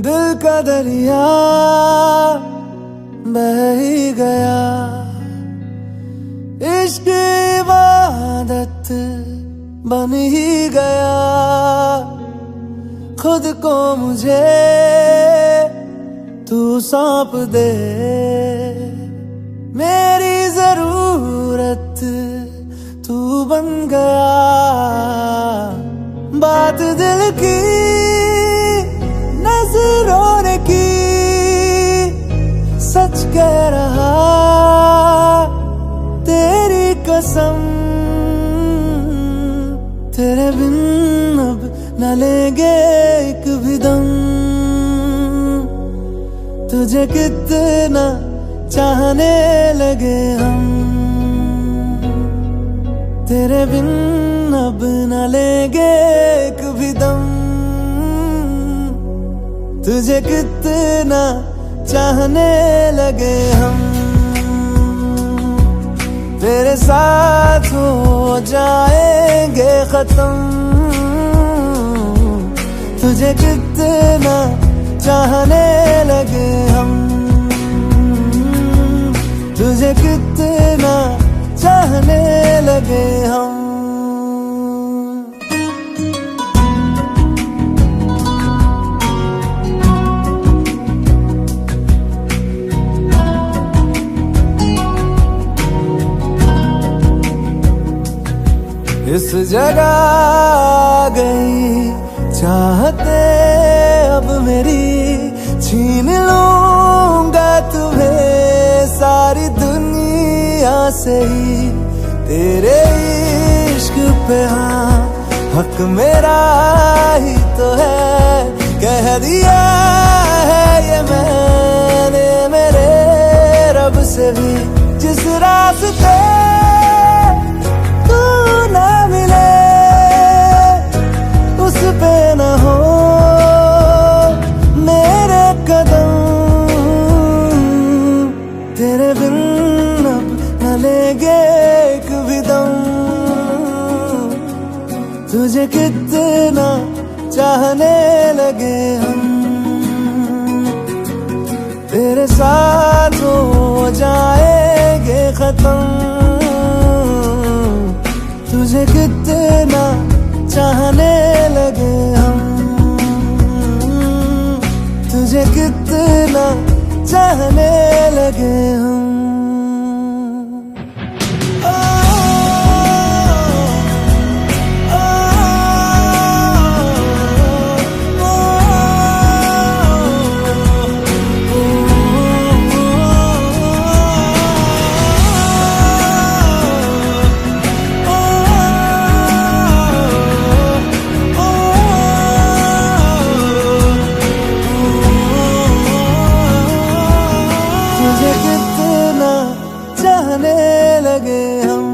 दिल का दरिया बह ही गया, इश्क इबादत बन ही गया। खुद को मुझे तू सौंप दे, मेरी जरूरत तू बन गया। बात दिल की नजरों ने की, सच कह रहा तेरी कसम। तेरे बिन अब न लेंगे एक भी दम, तुझे कितना चाहने लगे हम। तेरे बिन अब न लेंगे एक भी दम, तुझे कितना चाहने लगे हम। तेरे साथ हो जाएंगे खत्म, तुझे कितना चाहने लगे हम। तुझे कितना चाहने लगे हम। इस जगह गई चाहते अब मेरी, छीन लूंगा तुम्हें सारी दुनिया से ही। तेरे इश्क पे हाँ हक मेरा ही तो है, कह दिया है ये मैंने मेरे रब से भी। जिस रास्ते तू ना मिले उस पे न हो मेरे कदम। तेरे बिन अब न लेंगे एक भी दम, तुझे कितना चाहने लगे हम। तेरे साथ हो जाएंगे खत्म, तुझे कितना चाहने लगे हम। तुझे कितना चाहने लगे हम। लगे हम।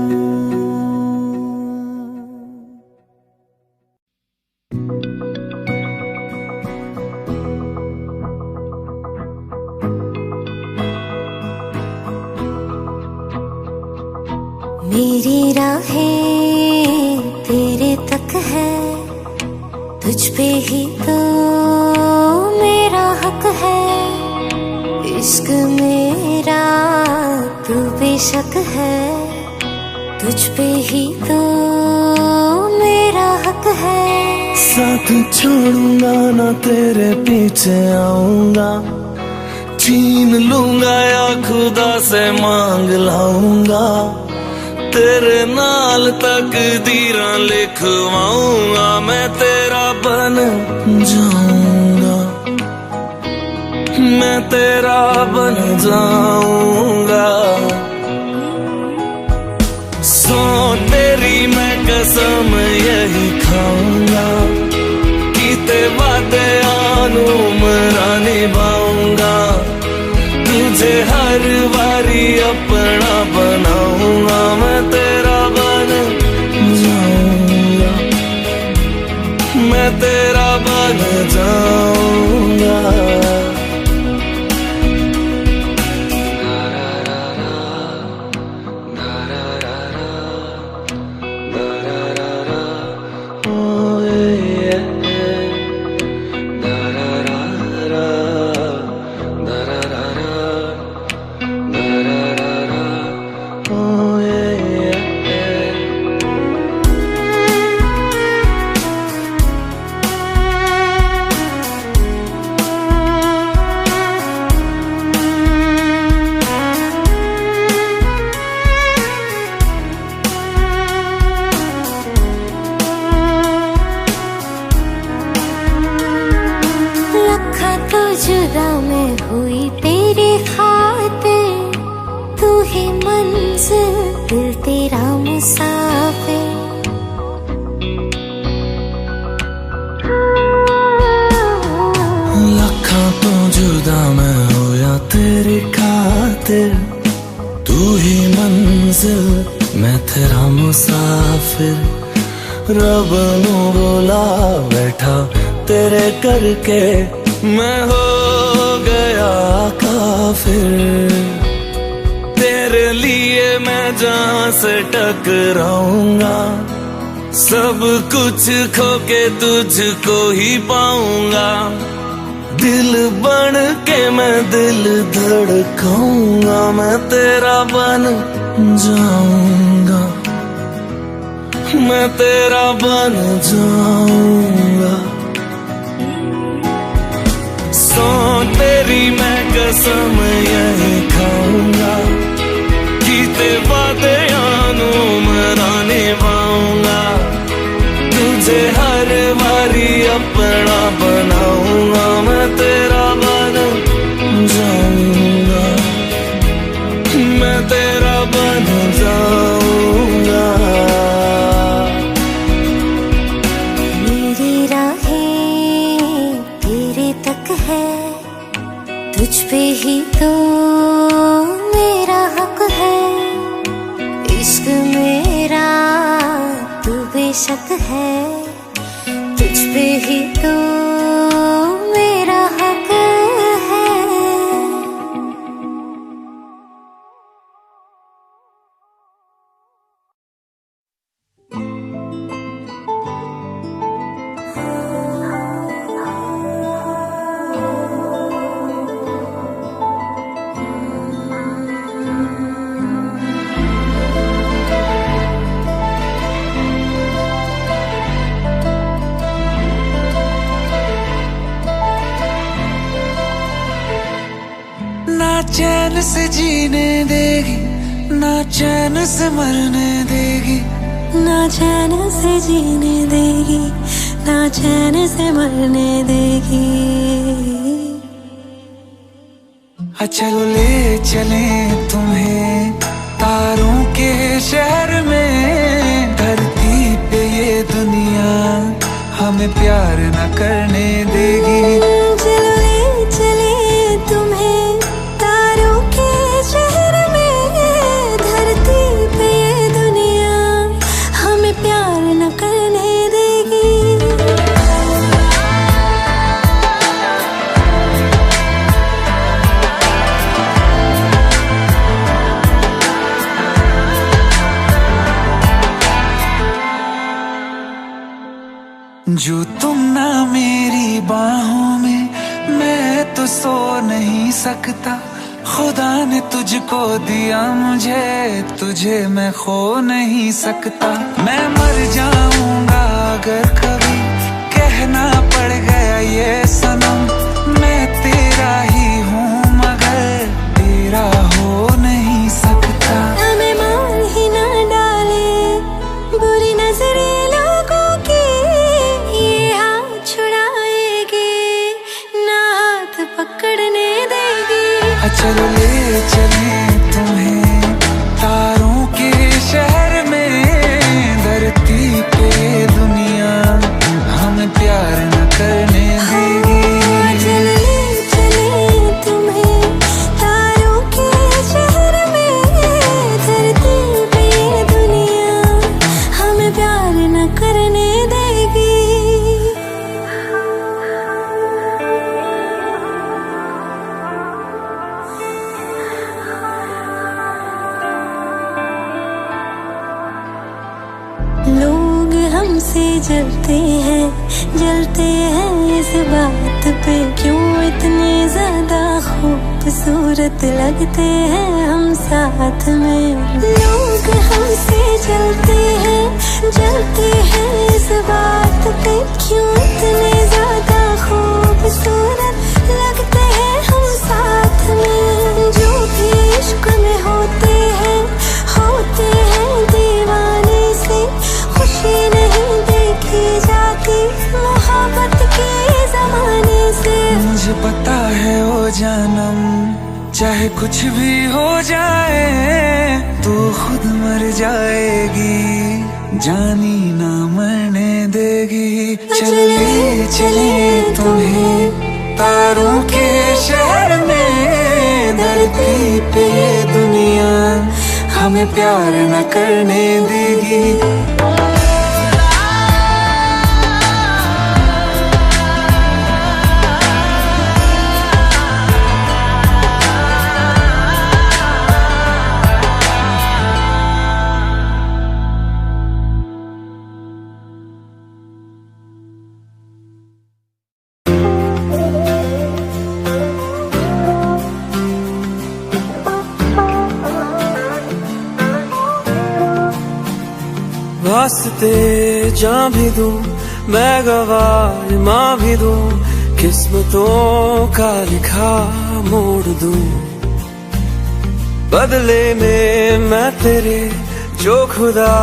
मेरी राहें तेरे तक है, तुझ पे ही तो मेरा हक है। इश्क मेरा तू बेशक है, तुझ पे ही तो मेरा हक है। साथ छोड़ूंगा ना तेरे पीछे आऊंगा, छीन लूंगा या खुदा से मांग लाऊंगा। तेरे नाल तकदीरां लिखवाऊंगा, मैं तेरा बन जाऊंगा। मैं तेरा बन जाऊंगा। सो तेरी मैं कसम यही खाऊंगा, कीते वादे आनू मरा निभाऊंगा। तुझे हर बारी अपना बनाऊंगा, मैं तेरा बन जाऊंगा। मैं तेरा बन जाऊंगा। तेरा मुसाफिर। लखा तो जुदा मैं हो या तेरी खातिर, तू ही मंजिल मैं तेरा मुसाफिर। रब नू बोला बैठा तेरे करके, मैं हो गया काफिर। तेरे लिए मैं जहां से टकराऊंगा, सब कुछ खो के तुझको ही पाऊंगा। दिल बन के मैं दिल धड़काऊंगा, मैं तेरा बन जाऊंगा, मैं तेरा बन जाऊंगा। सो तेरी मैं कसम यही खाऊंगा, कीते वादे आनू मरा निभाऊंगा। तुझे हर बारी अपना बनाऊंगा, मैं तेरा बन जाऊंगा, मैं तेरा बन जाऊंगा। मेरी राहें तेरे तक है, तुझ पे ही तो मेरा हक है। इश्क मेरा तू बेशक है, तुझ पे ही तो मेरा हक है। ना चैन से जीने देगी, ना चैन से मरने देगी, ना चैन से जीने देगी, ना चैन से मरने देगी। चलो ले चले तुम्हें तारों के शहर में। धरती पे ये दुनिया हमें प्यार न करने देगी। चलो ले चले तुम्हें तारों के शहर में। धरती पे ये दुनिया हमें प्यार न करने देगी। जो तुम ना मेरी बाहों में, मैं तो सो नहीं सकता। खुदा ने तुझको दिया मुझे, तुझे मैं खो नहीं सकता। मैं मर जाऊंगा अगर कभी कहना पड़ गया ये सनम। मैं तेरा ही हूँ मगर तेरा हो नहीं सकता। हमें मार ही ना डाले बुरी नजरें लोगों की, ये हाथ छुड़ाएगी ना हाथ पकड़ने देगी। चलो ले चले तुम्हें तारों के शहर में। धरती पे दुनिया हमें प्यार न करने देगी। चलो ले चले तुम्हें तारों के शहर में। धरती पे दुनिया हमें प्यार न करने देगी। लोग हमसे जलते हैं इस बात पे। क्यों इतने ज्यादा खूबसूरत लगते हैं हम साथ में। लोग हमसे जलते हैं इस बात पे। क्यों इतने ज्यादा खूबसूरत लगते हैं हम साथ में। जो भी इश्क में होते हैं दीवाने से। खुशी नहीं देखी जाती मोहब्बत के जमाने से। मुझे पता है ओ जानम, चाहे चाहे कुछ भी हो जाए तू खुद मर जाएगी, जानी ना मरने देगी। चले चले तुम्हें तारों के शहर में, धरती पे दुनिया हमें प्यार न करने देगी। वास्ते जान भी दूं मैं, गवाह माँ भी दूं, किस्मतों का लिखा मोड़ दूं। बदले में मैं तेरे जो खुदा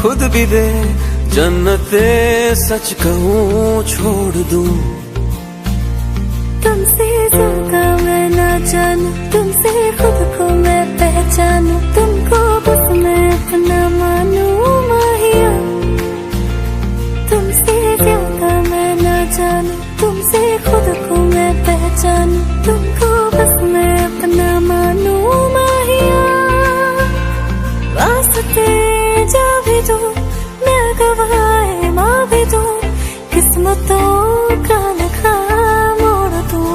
खुद भी दे, जन्नते सच कहूँ छोड़ दूं। तुमसे ज्यादा मैं ना जानूं, तुमसे खुद को मैं पहचानूं, तुमको बस मैं अपना मानूं माहिया। तुमसे ज्यादा मैं ना जानूं, तुमसे खुद को मैं पहचानूं, तुमको बस मैं अपना मानूं माहिया। वास्ते जा भी दूं मैं, गवाह माँ भी दूं, किस्मतों का लिखा मोड़ दूं।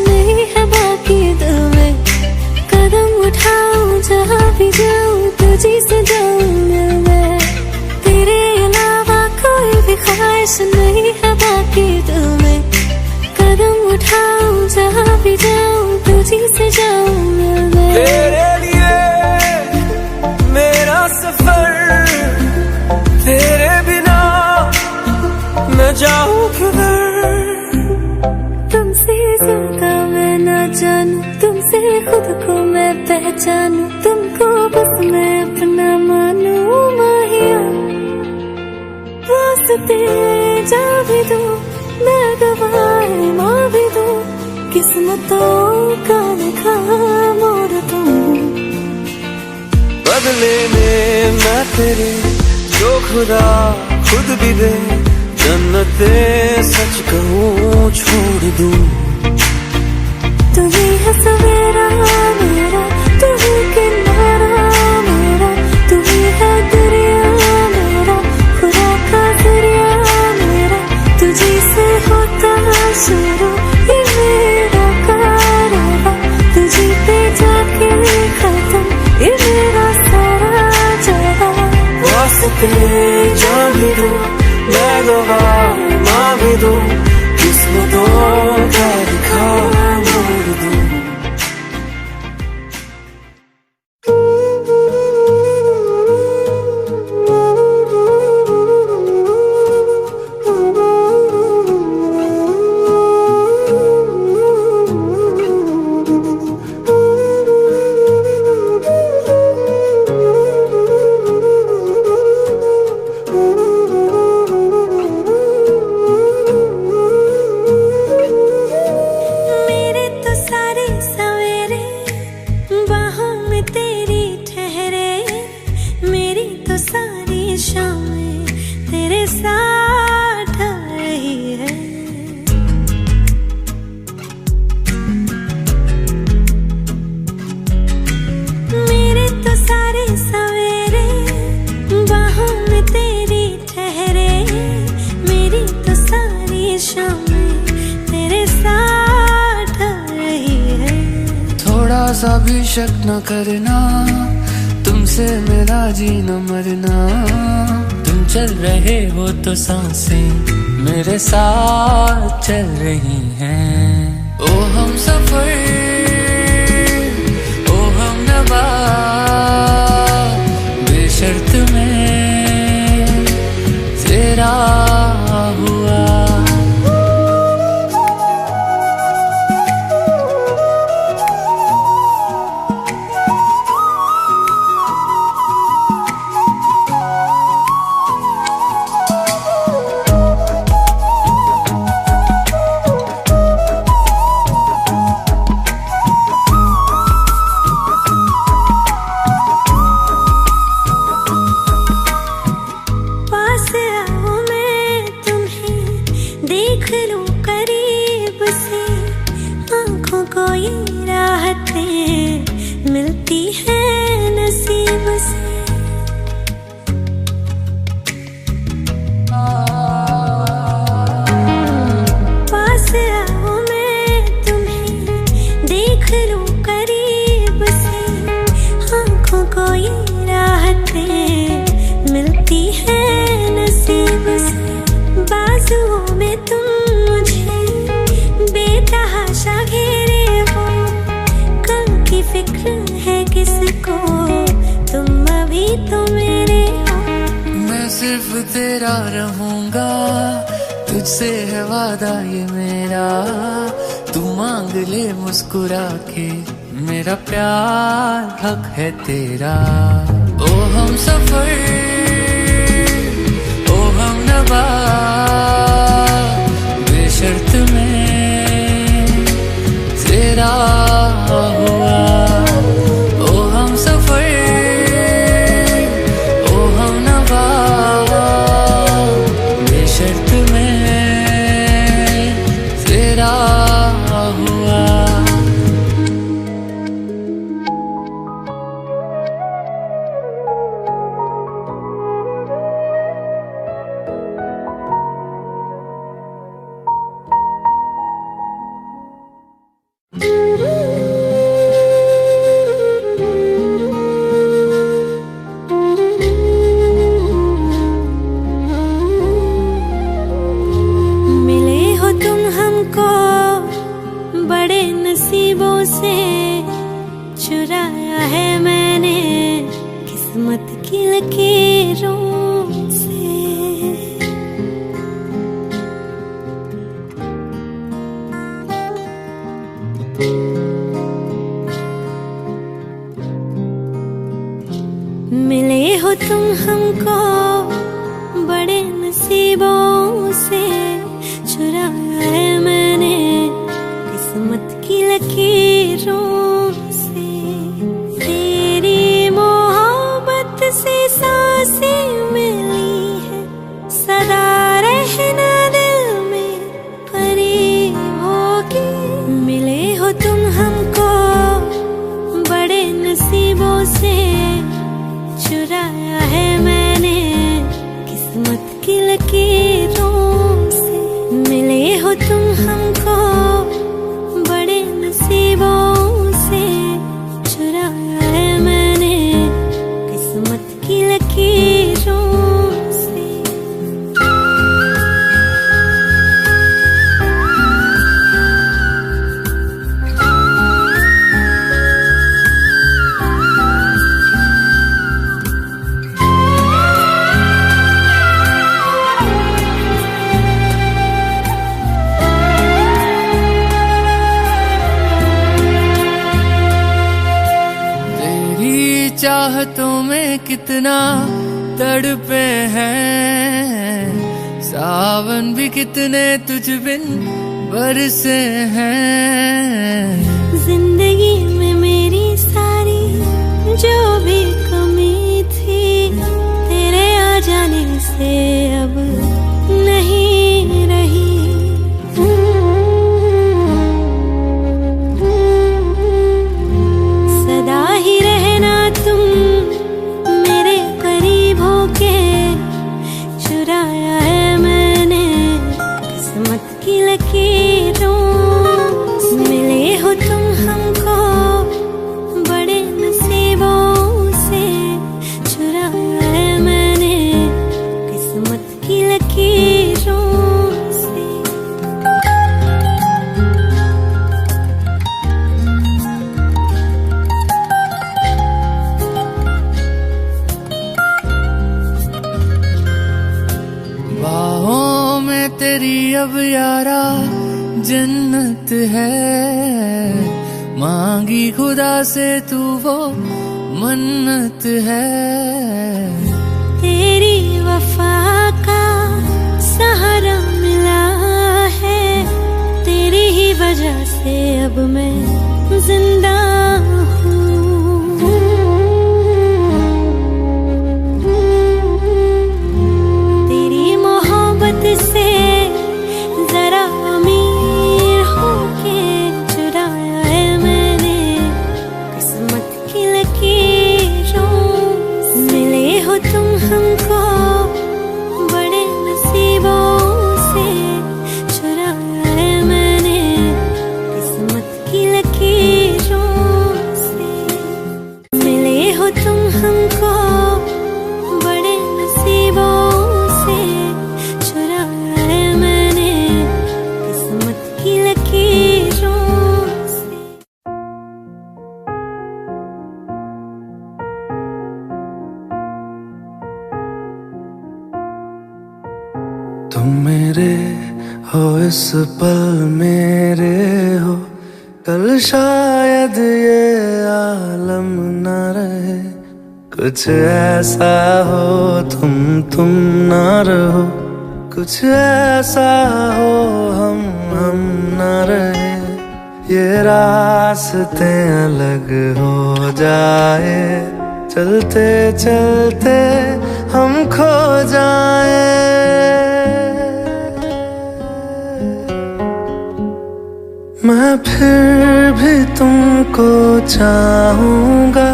नहीं है बाकी दिल में, कदम उठाऊं जहाँ भी जाऊं तुझी से जाऊं मिल मैं। तेरे अलावा कोई भी ख्वाहिश नहीं है बाकी दिल में, कदम उठाऊं जहाँ भी जाऊं तुझी से जाऊं मिल मैं। तेरे लिए मेरा सफर, तेरे बिना मैं जाऊं किधर। तुमसे ज्यादा मैं ना जानूं, तुमसे खुद को मैं पहचानूं, तुमको बस मैं अपना मानूं माहिया। वास्ते जा भी दूं मैं, गवाह माँ भी दूं, किस्मतों का लिखा मोड़ दूं। बदले में मैं तेरे जो खुदा खुद भी दे, जन्नते सच कहूँ छोड़ दूं। तू ही है सवेरा मेरा, तू ही किनारा मेरा, तू ही है दरिया मेरा, खुदा का दरिया मेरा। तुझी से होता शुरू ये मेरा कारवां, तुझी पे जाके खत्म ये मेरा सारा जहां। वास्ते जान भी दूं मैं, गवाह माँ भी दूं, किस्मतों का लिखा मोड़ दूं। सा भी शक न करना, तुमसे मेरा जीना मरना। तुम चल रहे हो तो सांसें मेरे साथ चल रही हैं। ओ हम सफर, ओ हम नवा, बेशर्मी बेशर्त में तेरा हुआ। मिलती है नसीब से। पास आओ मैं तुम्हें देख लूं करीब से, आँखों को ये राहतें मिलती है नसीब से। बाजुओं में तुम मुझे बेतहाशा घेरे हो, कल की फिक्र है किसको, तुम अभी तो मेरे हो। मैं सिर्फ तेरा रहूंगा, तुझसे है वादा ये मेरा। तू मांग ले मुस्कुरा के, मेरा प्यार हक है तेरा। ओ हम सफर, ओ हम नवा, बेशर्त में तेरा हुआ। ओ हम सफर, ओ हम नवा, बेशर्त में तेरा हुआ। बड़े नसीबों से चुराया है मैंने किस्मत की लकीरों से। मिले हो तुम हमको बड़े नसीबों से, चुराया है मैंने किस्मत की लकीरों से। तेरी मोहब्बत से सांसें मिली है, सदा रहना दिल में करीब होगी। मिले हो तुम हमको बड़े नसीबों से, चुराया है मैंने किस्मत की लकीरों से। मिले हो तुम हमको बड़े नसीबों से, चुराया है मैंने किस्मत की लकीरों से। चाहतों में कितना तड़पे हैं, सावन भी कितने तुझ बिन बरसे हैं। जिंदगी में मेरी सारी जो भी कमी थी, तेरे आ जाने से अब नहीं रही। सदा ही रहना तुम मेरे करीब होके, चुराया है मैंने किस्मत की लकीरों से। मिले हो तुम हमको बड़े नसीबों से, तेरी अब यारा जन्नत है, मांगी खुदा से तू वो मन्नत है। तेरी वफा का सहारा मिला है, तेरी ही वजह से अब मैं जिंदा हूँ। तेरी मोहब्बत से जरा अमीर होके चुराया है मैंने किस्मत की लकीरों। मिले हो तुम हमको बड़े नसीबों से, चुराया है मैंने किस्मत की लकीरों से। मिले हो तुम हमको बड़े नसीबों से, चुराया है मैंने किस्मत की लकीरों से। तुम मेरे हो इस पल मेरे हो, कल शायद ये आलम न रहे। कुछ ऐसा हो तुम ना रहो, कुछ ऐसा हो हम ना रहे। ये रास्ते अलग हो जाए, चलते चलते हम खो जाए। मैं फिर भी तुमको चाहूँगा,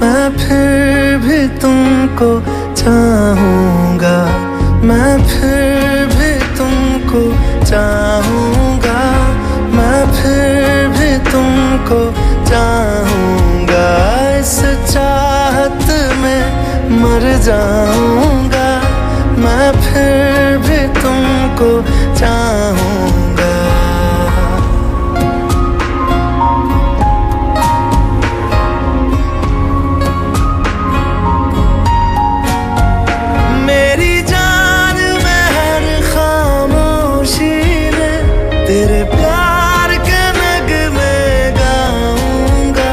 मैं फिर भी तुमको चाहूँगा, मैं फिर भी तुमको चाहूँगा, मैं फिर भी तुमको चाहूँगा। इस चाहत में मर जाऊँगा, मैं फिर भी तुमको चाहूँगा। तेरे प्यार के नगमे गाऊंगा।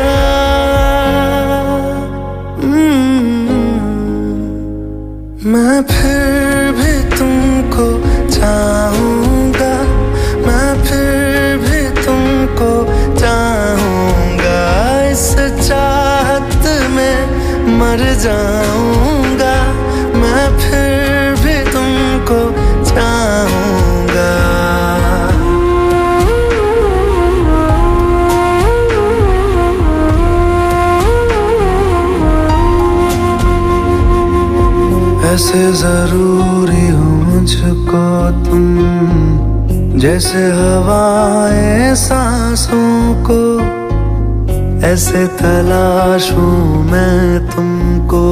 मैं फिर भी तुमको चाहूँगा, मैं फिर भी तुमको चाहूँगा। इस चाहत में मर जाऊँगा, मैं फिर भी तुमको चाहूँगा। ऐसे जरूरी हो मुझको तुम, जैसे हवाएं सांसों को। ऐसे तलाशूं मैं तुमको,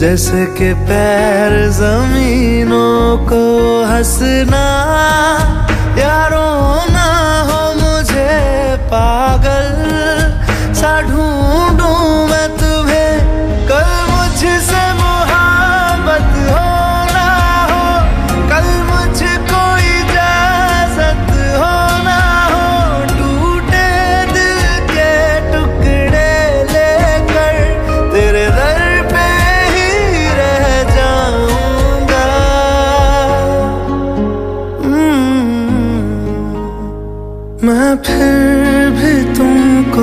जैसे कि पैर जमीनों को। हंसना या रोना हो मुझे पागल सा ढूंढूं मैं तुम्हें। कल मुझसे हो ना हो, कल मुझको इजाजत हो ना हो। टूटे दिल के टुकड़े लेकर तेरे दर पे ही रह जाऊंगा। मैं फिर भी तुमको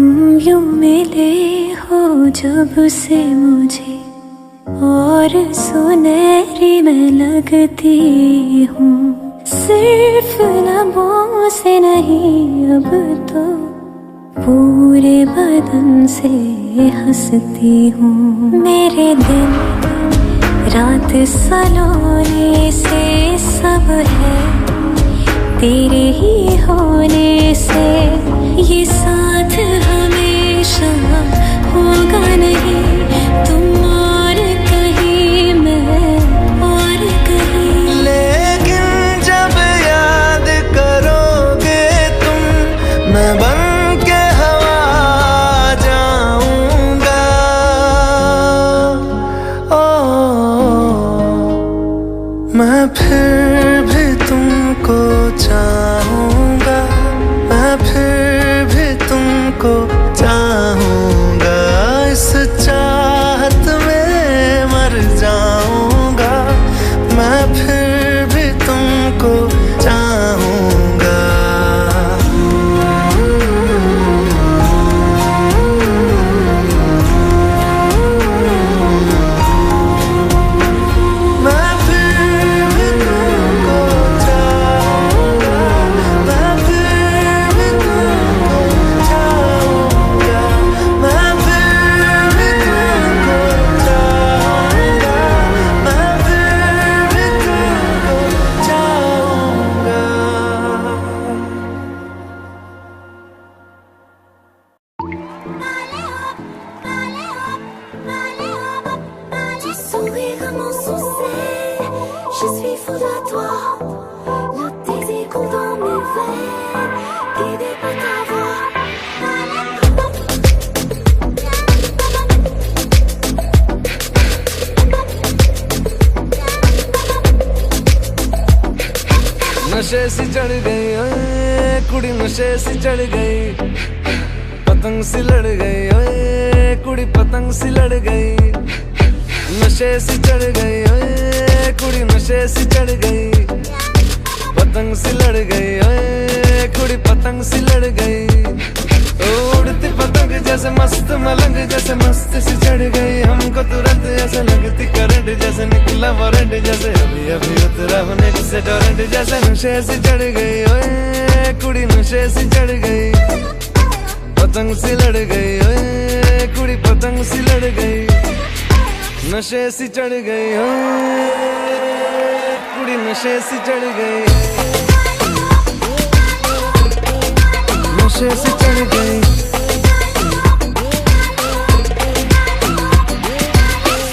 यूं मिले हो जब से मुझे और सुनहरी मैं लगती हूँ। सिर्फ लबों से नहीं अब तो पूरे बदन से हंसती हूँ। मेरे दिन रात सलोने से सब है तेरे ही होने से। ये साथ हमेशा होगा नहीं, तुम और कहीं मैं और कहीं। लेकिन जब याद करोगे तुम, मैं बन के हवा जाऊंगा। मैं फिर भी तुमको चाहूंगा, मैं फिर भी तुमको चाहूंगा। इस चाहत में मर जाऊंगा, मैं फिर भी तुमको चाहूंगा। Je suis fou de toi, le désir coule dans mes veines, guidé par ta voix. नशे सी चढ़ गई ओए कुड़ी, नशे सी चढ़ गई, पतंग सी लड़ गई ओए कुड़ी, पतंग सी लड़ गई। नशे सी चढ़ गई ओए कुड़ी, नशे सी चढ़ गई, पतंग सी लड़ गई ओए कुड़ी, पतंग सी लड़ गई। उड़ती पतंग जैसे मस्त मलंग, जैसे मस्त सी चढ़ गई हमको तुरंत, ऐसे लगती करंट जैसे निकला वारंट, जैसे अभी अभी उतरा होने से टोरेंट। जैसे नशे सी चढ़ गई ओए कुड़ी, नशे सी चढ़ गई, पतंग सी लड़ गई ओए कुड़ी, पतंग सी लड़ गई। नशे सी चढ़ गई ओए कुड़ी, नशे सी चढ़ गई, नशे सी चढ़ गई।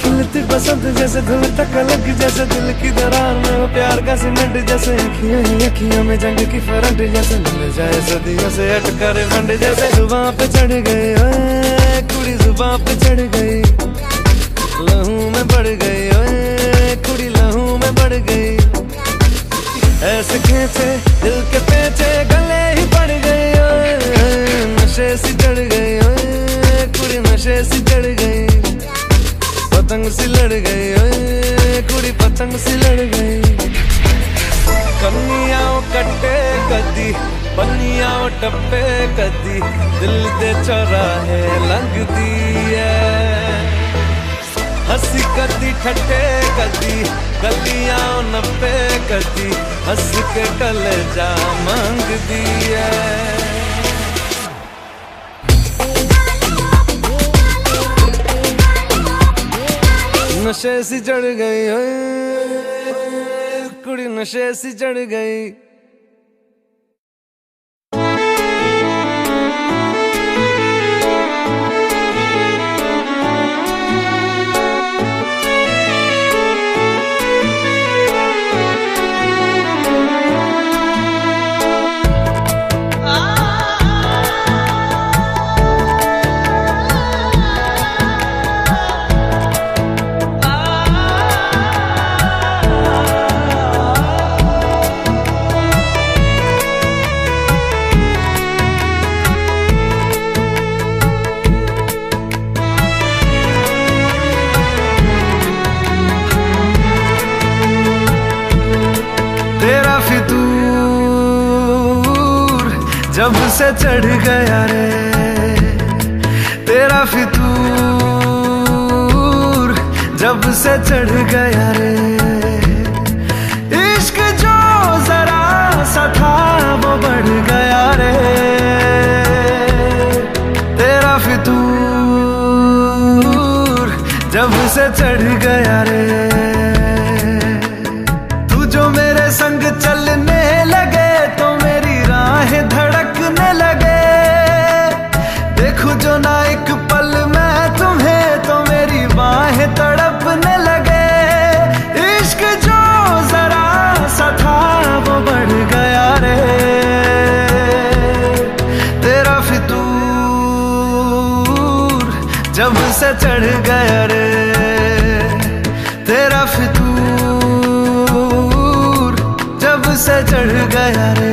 खिलती बसंत जैसे धुल तक अलग, जैसे दिल की दरार में वो प्यार का सीमेंट, जैसे अखियां ही अखियां में जंग की फरंट, जैसे मिल जाए सदियों से अटका रे फंड। जैसे जुबां पे चढ़ गई ओए कुड़ी, जुबां पे चढ़ गई, लहू में बढ़ गई ओए कुड़ी, लहू में बढ़ गई। ऐसे खींचे दिल के पेचे, गले ही पड़ गई ओए। नशे सी चढ़ गई ओए कुड़ी, नशे सी चढ़ गई, पतंग सी लड़ गई ओए कुड़ी, पतंग सी लड़ गई। कन्निया कट्टे कदी, बन्निया टप्पे कदी, दिल दे चौराहे लंघदी है। हंसी कदी ठट्टे कदी, गलियां नप्पे कदी, हंस के कलेजा मांगदी है। नशे सी चढ़ गई ओए कुड़ी, नशे सी चढ़ गई। जब से चढ़ गया रे तेरा फितूर जब से चढ़ गया रे, इश्क जो जरा सा था वो बढ़ गया रे। तेरा फितूर जब से चढ़ गया रे, तू जो मेरे संग चलने लगे तो मेरी राहें धड़कने लगे। देखूं जो ना एक पल मैं तुम्हें तो मेरी बाहें तड़पने लगे। इश्क जो जरा सा था वो बढ़ गया रे। तेरा फितूर जब से चढ़ गया रे, तेरा फितूर जब से चढ़ गया रे।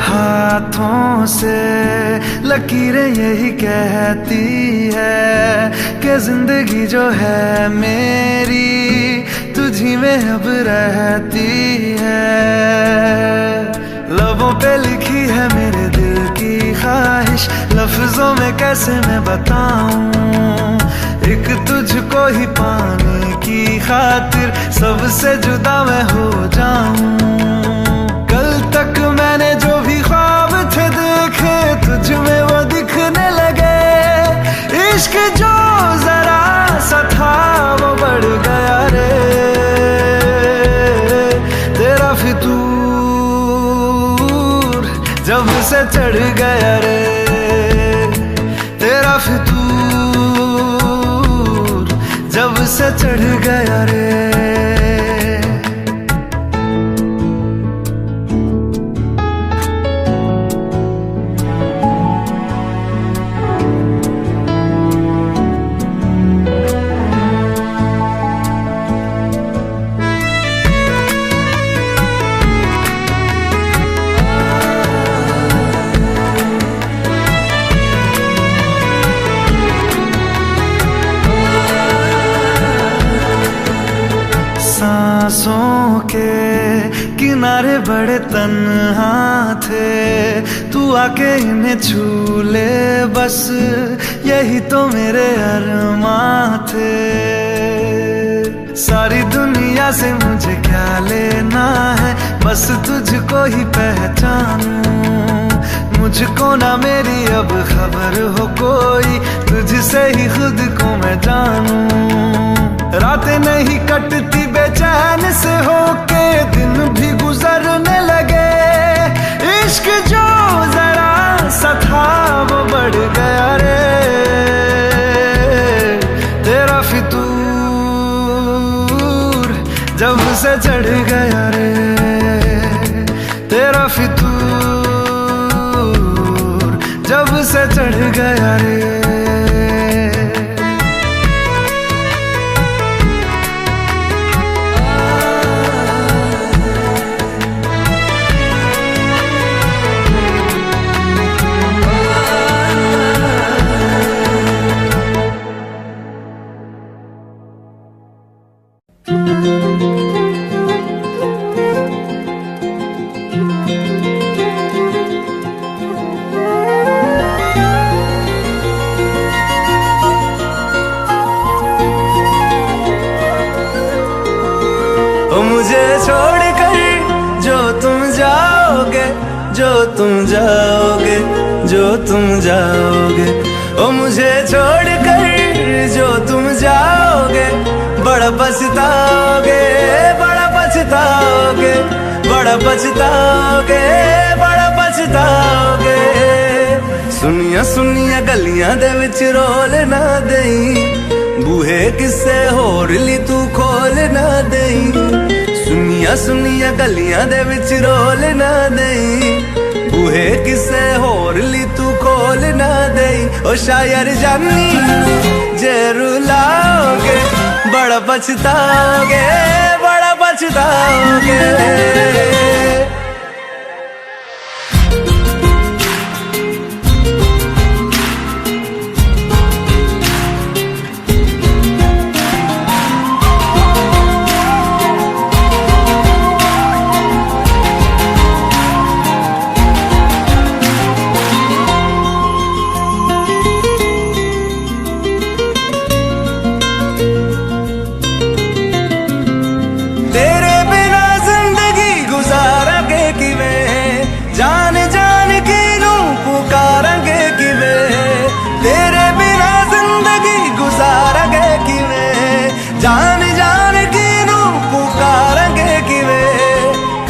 हाथों से लकीरें यही कहती है कि जिंदगी जो है मेरी तुझी में अब रहती है। लबों पे लिखी है मेरे दिल की ख्वाहिश, लफ्जों में कैसे मैं बताऊं। एक तुझको ही पाने की खातिर सबसे जुदा मैं हो जाऊं। कल तक मैंने जो भी ख्वाब थे देखे तुझ में वो दिखने लगे। इश्क जो जरा सा था वो बढ़ गया रे। तेरा फितूर जब से चढ़ गया रे, तेरा फितूर जब से चढ़ गया रे। सांसों के किनारे बड़े तन्हा थे, तू आके इन्हें छू ले बस यही तो मेरे अरमां थे। सारी दुनिया से मुझे क्या लेना है, बस तुझको ही पहचानूं। मुझको ना मेरी अब खबर हो कोई, तुझसे ही खुद को मैं जानूं। रातें नहीं कटती बेचैन से होके, दिन भी गुजरने लगे। इश्क जो जरा सा था वो बढ़ गया रे। तेरा फितूर जब से चढ़ गया रे, तेरा फितूर जब से चढ़ गया रे। मुझे छोड़कर जो तुम जाओगे, जो तुम जाओगे, जो तुम जाओगे। ओ मुझे छोड़कर जो तुम जाओगे, बड़ा पछताओगे, बड़ा पछताओगे, बड़ा पछताओगे, बड़ा पछताओगे। सुनिया सुनिया गलियां दे विच रोल ना देई, बूहे किसे होर ली तू खोल ना देई। सुनिया सुनिया गलियां दे विच रोल ना देई, बूहे किसे होर ली तू खोल ना देई। ओ शायर जानी जे रुलाओगे बड़ा पछताओगे, बड़ा पछताओगे। तेरे बिना जिंदगी गुजारांगे किवें, जान जान की नू पुकारांगे किवें। तेरे बिना जिंदगी गुजारांगे किवें, जान जान की नू पुकारांगे किवें।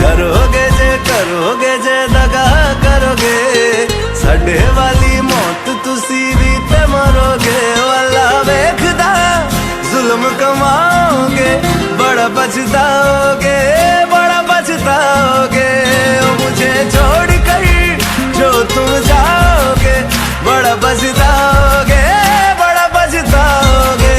करोगे जे दगा करोगे, साडे वाली मौत तुसी भी ते मरोगे। वाला वेखदा जुल्म कमाओगे, बड़ा पछताओगे, बड़ा पछताओगे। मुझे छोड़ कर जो तुम जाओगे, बड़ा पछताओगे, बड़ा पछताओगे।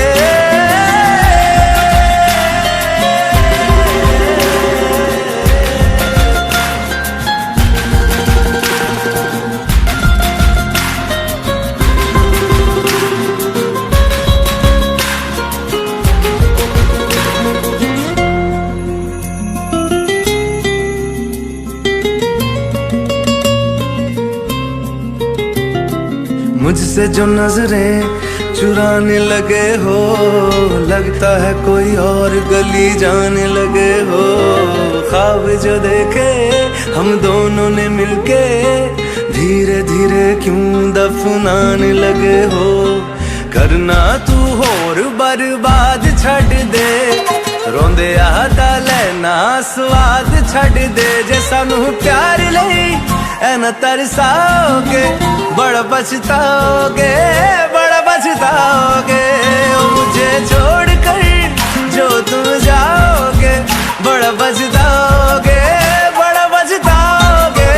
मुझसे जो नजरें चुराने लगे हो, लगता है कोई और गली जाने लगे हो। ख्वाब जो देखे हम दोनों ने मिलके, धीरे धीरे क्यों दफनाने लगे हो। करना तू होर बर्बाद छड़ दे, रोंदे आता लेना स्वाद छड़ दे। जे सानू प्यार लई ऐना तरसाओगे, बड़ा पछताओगे, बड़ा पछताओगे। मुझे छोड़ कर जो तुम जाओगे, बड़ा पछताओगे, बड़ा पछताओगे।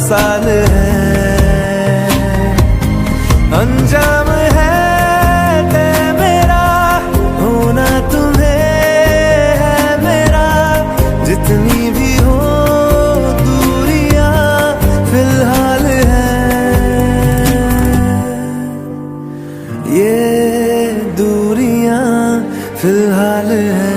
साल है, अंजाम है तय मेरा, होना तुम्हें है मेरा, जितनी भी हो दूरियां फिलहाल है, ये दूरियां फिलहाल है।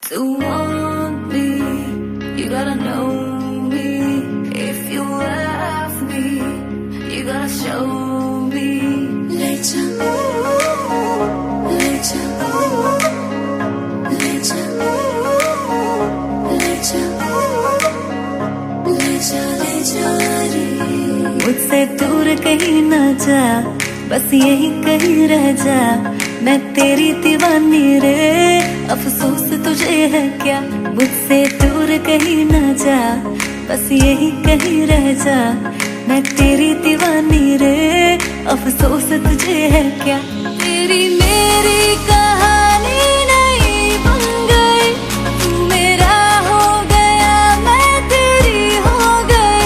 To want me, you gotta know me. If you love me, you gotta show me. Let ya, let ya, let ya, let ya, let ya, let ya रे। मुझसे दूर कहीं ना जा, बस यही कहीं रह जा, मैं तेरी दीवानी रे, अफसोस तुझे है क्या, मुझसे दूर कहीं ना जा, बस यही कहीं रह जा, मैं तेरी दीवानी रे, अफसोस तुझे है क्या। तेरी मेरी कहानी नहीं बन गई, तू मेरा हो गया, मैं तेरी हो गई,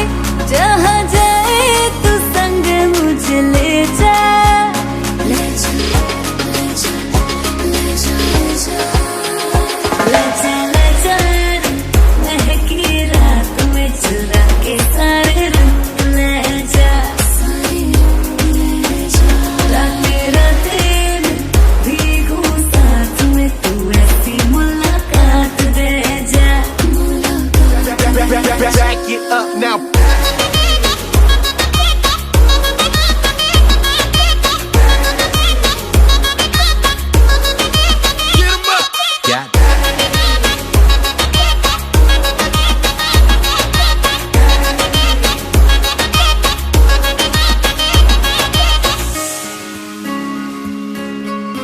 जहाँ जाए तू संग मुझे ले जा, ले जा, ले जा, ले जा, ले जा, ले जा, महकी रात में चुरा के सारे रंग ले जा, रातें रातें में भीगू साथ में, तू ऐसी मुलाकात दे जा। Back it up now. Get 'em up. Got it.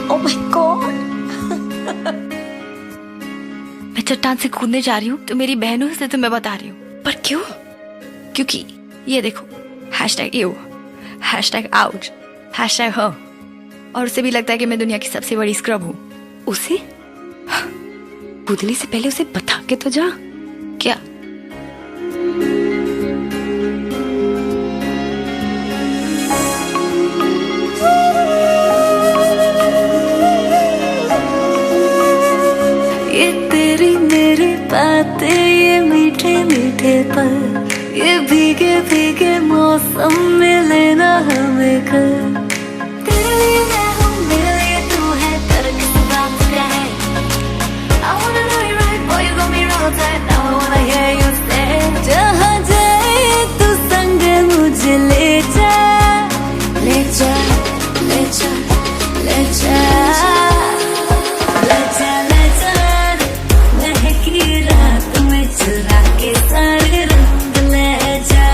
Oh my God! मैं चट्टान से कूदने जा रही हूँ तो मेरी बहनों से तुम्हें बता रही हूँ, पर क्यों? क्योंकि ये देखो, #you, #ouch, #her, और उसे भी लगता है कि मैं दुनिया की सबसे बड़ी स्क्रब हूँ। उसे कूदने से पहले उसे बता के तो जा। क्या? ये तेरी मेरी बातें, ये मीठे मीठे पल, ये भीगे भीगे मौसम में लेना हमें कर। तेरे लिए मैं हूँ, मेरे लिए तू है, पर किस बात का है? I wanna know you right, boy, you got me wrong tight, now I wanna hear you say, जहाँ जाए तू संग मुझे ले जा, ले जा, ले जा, ले जा, ले जा, ले जा, महकी रात में चुरा के सारे रंग ले जा,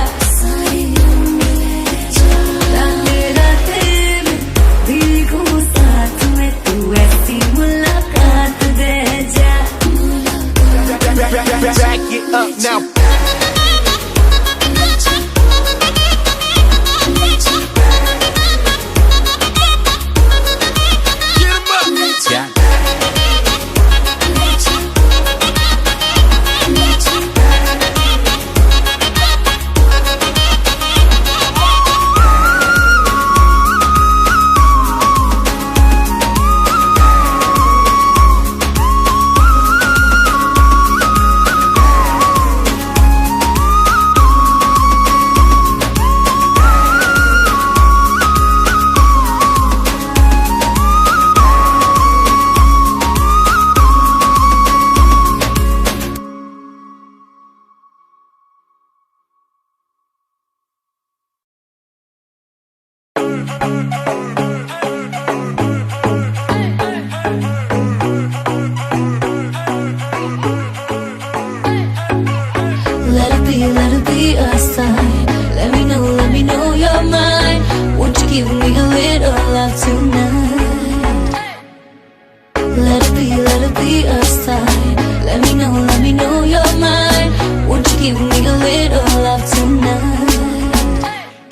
रातें रातें में भीगू साथ में, तू ऐसी मुलाकात दे जा। Back it up now. Get 'em up. Got it.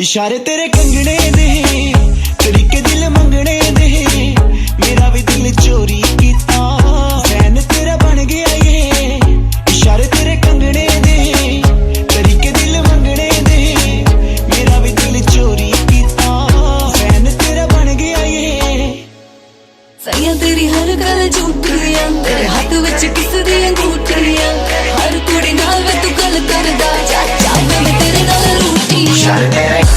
इशारे तेरे कंगने दे तरीके दिल मंगने दे मेरा भी दिल चोरी कीता फैन तेरा बन गया ये इशारे तेरे कंगने दे तरीके दिल मंगने दे मेरा भी दिल चोरी कीता फैन तेरा बन गया ये सैया तेरी हर गल झूठियां तेरे हाथ विच किस दी अंगूठियां हर कुड़ी नाल वे तू गल करदा जा जा मैं तेरे नाल रूठियां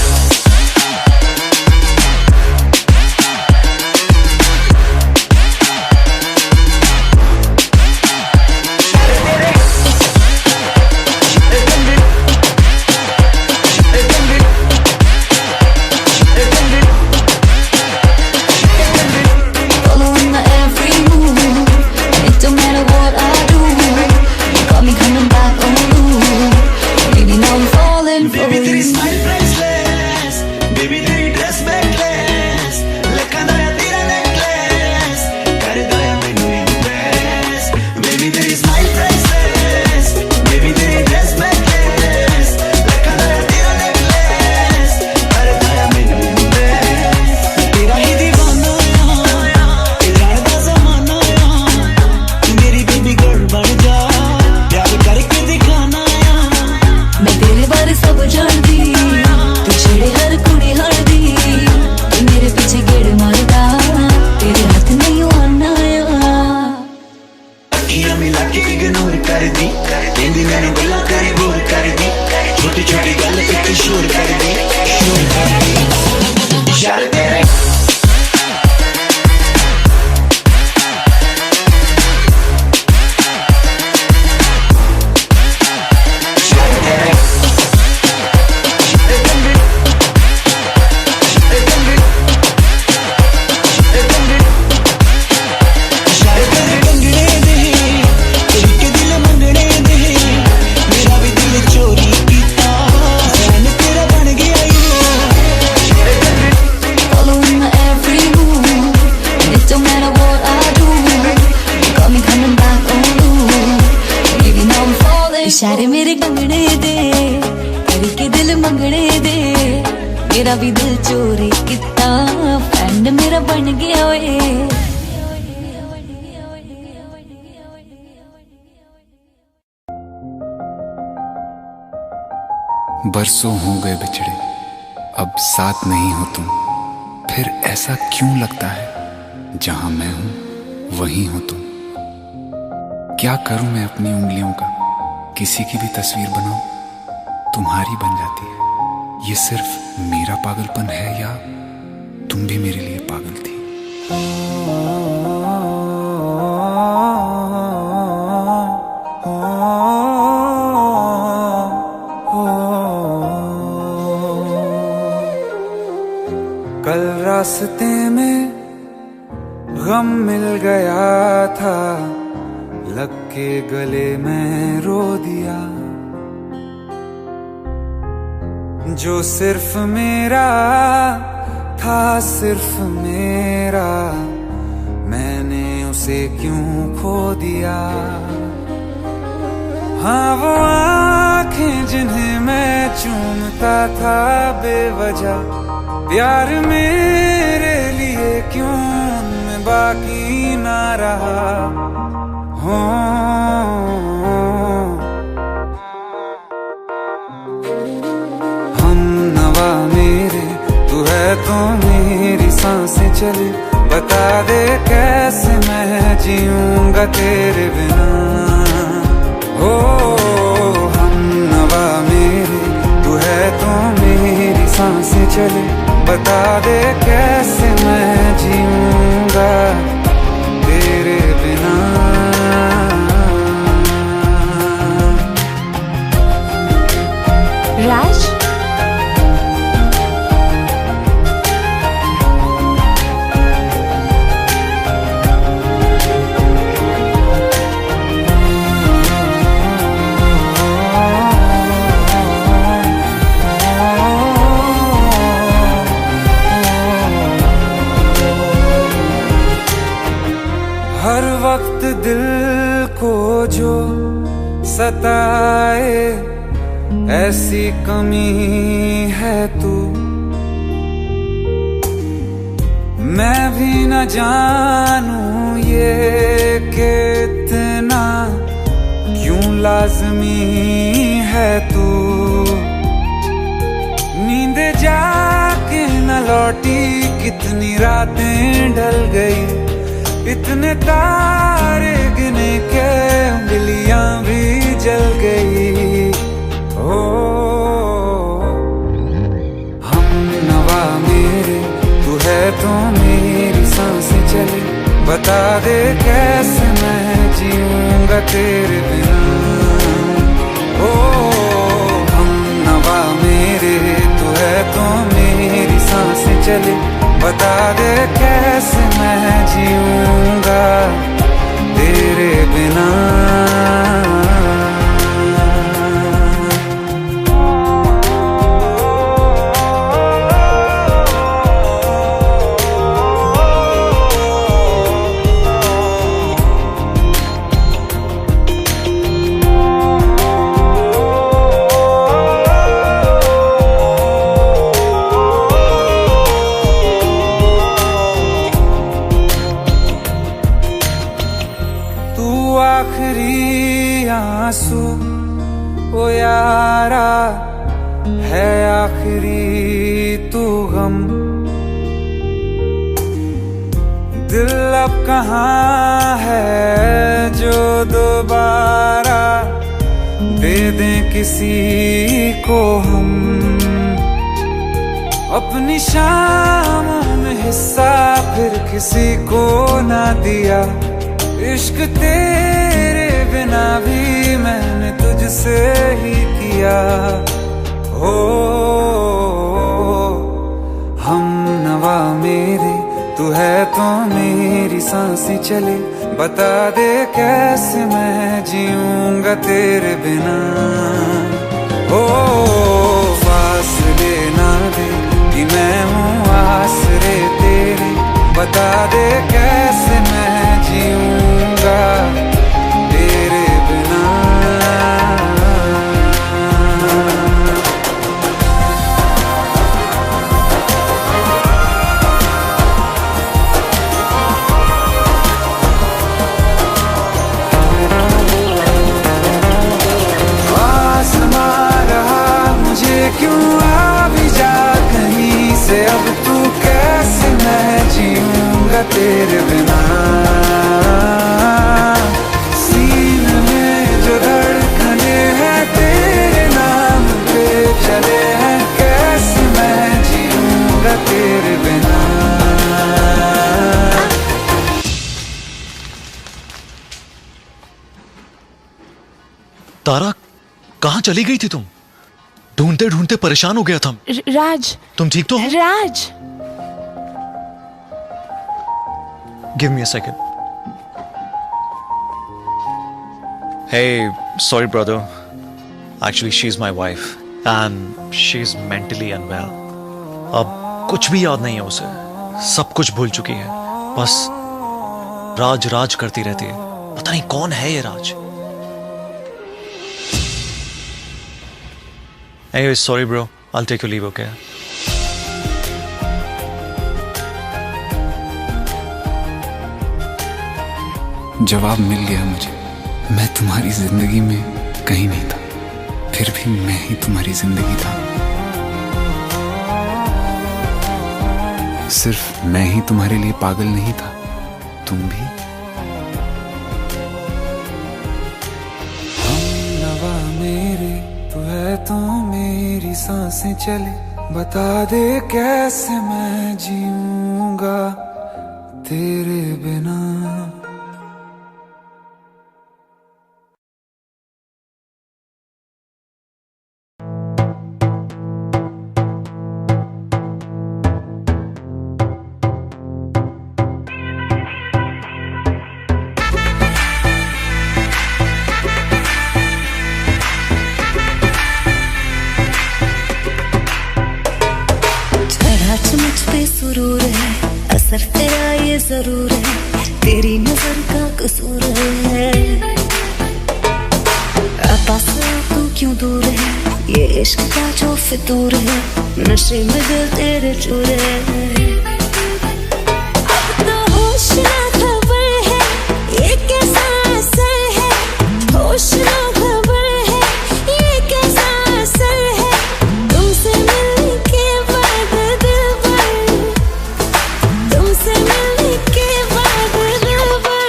इशारे मेरे कंगने दे तरीके दिल मंगने दे मेरा भी दिल चोरी किता फैन मेरा बन गया ओए बरसों हो गए बिछड़े अब साथ नहीं हो तुम फिर ऐसा क्यों लगता है जहां मैं हूं वहीं हो तुम क्या करूं मैं अपनी उंगलियों का किसी की भी तस्वीर बनाऊं तुम्हारी बन जाती है ये सिर्फ मेरा पागलपन है या तुम भी मेरे लिए पागल थी कल रास्ते में गम मिल गया था लग के गले में रो दिया जो सिर्फ मेरा था सिर्फ मेरा मैंने उसे क्यों खो दिया हाँ वो आंखें जिन्हें मैं चूमता था बेवजह प्यार मेरे लिए क्यों उनमें बाकी ना रहा हम नवा मेरे तू है तो मेरी सांसें चले बता दे कैसे मैं जीऊंगा तेरे बिना हो हम नवा मेरे तू है तो मेरी सांसें चले बता दे कैसे मैं जीऊंगा तेरे बिना राज हर वक्त दिल को जो सताए ऐसी कमी है तू, मैं भी न जानूं ये कि इतना क्यों लाज़मी है तू। नींद जाके न लौटी, कितनी रातें ढल गई, इतने तारे गिने के उंगलियां भी जल गई। ओ हम नवा मेरे, तू है तो मेरी सांसें चले, बता दे कैसे मैं जीऊंगा तेरे बिना। ओ हम नवा मेरे, तू है तो मेरी सांसें चले, बता दे कैसे मैं जीऊंगा तेरे बिना। आखिरी आंसू ओ यारा है, आखिरी तू गम। दिल अब कहाँ है जो दोबारा दे दें किसी को हम। अपनी शामों में हिस्सा फिर किसी को ना दिया, इश्क तेरे बिना भी मैंने तुझसे ही किया। हो हम नवा मेरे, तू है तो मेरी सांसें चले, बता दे कैसे मैं जीऊंगा तेरे बिना। हो फासले ना दे कि मैं हूँ आसरे तेरे, बता दे कैसे मैं जीऊंगा तेरे बिना। आसमां रहा मुझे क्यों, आ भी जा कहीं से, अब तू कैसे मैं जीऊंगा तेरे बिना। सीने में जो धड़कने हैं तेरे नाम पे चले हैं, कैसे मैं जीऊंगा तेरे बिना। तारा, कहाँ चली गई थी तुम? ढूंढते ढूंढते परेशान हो गया था। राज, तुम ठीक तो हो? राज, Give me a second. Hey, sorry brother. Actually, she's my wife and she's mentally unwell. अब कुछ भी याद नहीं है उसे, सब कुछ भूल चुकी है, बस राज राज करती रहती है। पता नहीं कौन है ये राज। Anyway, sorry bro. I'll take your leave, okay? जवाब मिल गया मुझे, मैं तुम्हारी जिंदगी में कहीं नहीं था, फिर भी मैं ही तुम्हारी जिंदगी था। सिर्फ मैं ही तुम्हारे लिए पागल नहीं था, तुम भी। हम नवा मेरे, तू है तो मेरी सांसें चले, बता दे कैसे मैं जीऊंगा तेरे बिना। सुरूर है, असर तेरा ये जरूर है, तेरी नजर का कसूर है। पास तू क्यों दूर है, फितूर है, नशे में दिल तेरे चूर है। अब तो होश ना खबर है, ये कैसा असर है, होश ना खबर है, ये कैसा असर है, तुमसे मिलने के बाद दिल भर, तुमसे मिलने के बाद दिल भर।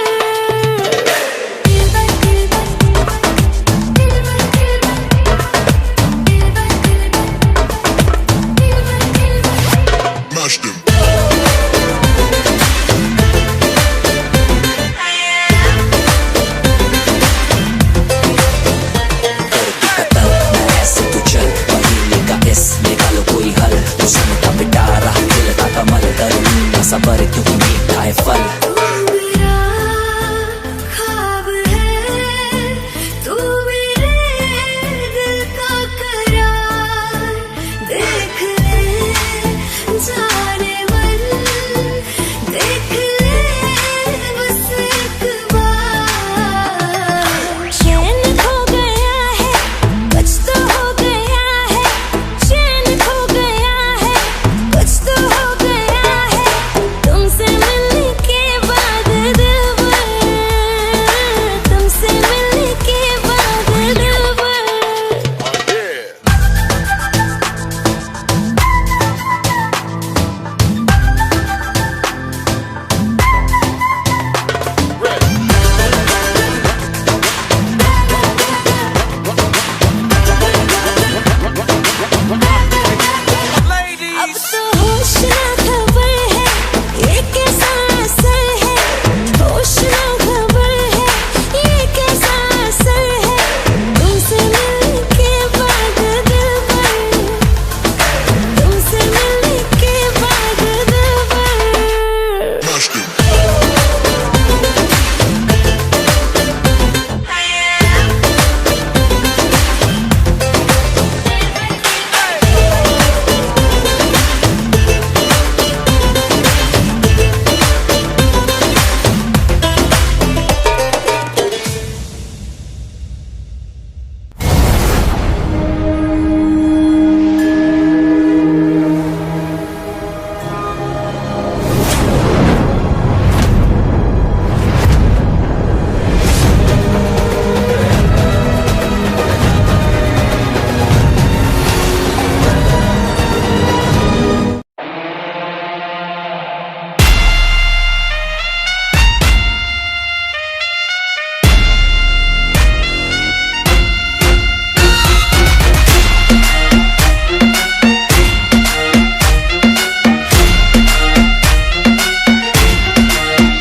Mashed him. सबर क्यों मीठा है फल। तू मेरा ख्वाब है, तू मेरे दिल का करार, देख ले जाने मन, देख ले बस एक बार। चैन खो गया है, कुछ तो हो गया है, चैन खो गया है, कुछ तो हो गया है, तुमसे मिलने के बाद दिल भर, तुमसे मिलने के बाद दिल भर। अब तो होश ना खबर है, ये कैसा असर है, होश ना खबर है, ये कैसा असर है, तुमसे मिलने के बाद दिल भर, तुमसे मिलने के बाद दिल भर। Mashed him.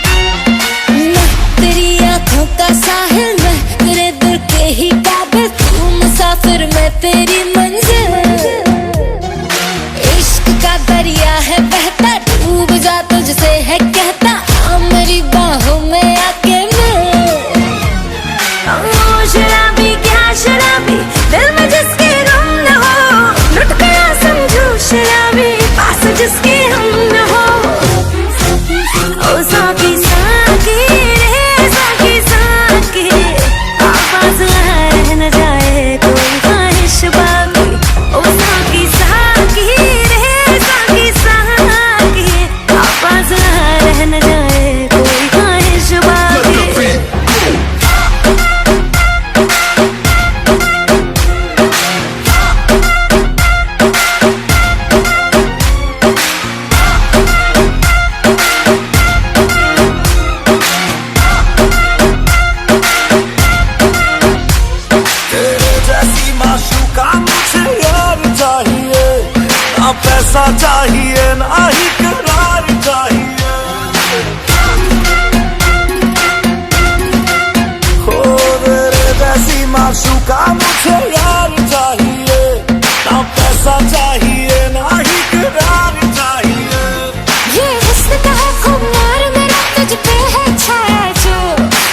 मैं तेरी आँखों का साहिल, मैं तेरे दिल के ही काबिल, तू मुसाफिर मैं तेरी मंजिल। इश्क का दरिया है बहता, डूब जा तुझसे है कहता, आ मेरी बाहों में आके मिल। ओ शराबी क्या शराबी, दिल में जिसके गम न हो, लुट गया समझो शराबी, पास जिसके हम न हो। ओ साकी साकी रे साकी साकी, आवाज रह न जाए कोई ख्वाहिश बाकी। ओ साकी साकी रे साकी साकी, आवाज रह न जाए कोई ख्वाहिश बाकी। तेरे जैसी माशूका मुझे यार चाहिए, ना पैसा चाहिए ना ही करार चाहिए। हो तेरे जैसी माशूका मुझे यार चाहिए, ना पैसा चाहिए ना ही करार चाहिए। ये हुस्न का है खुमार मेरा, तुझ पे है छाया जो,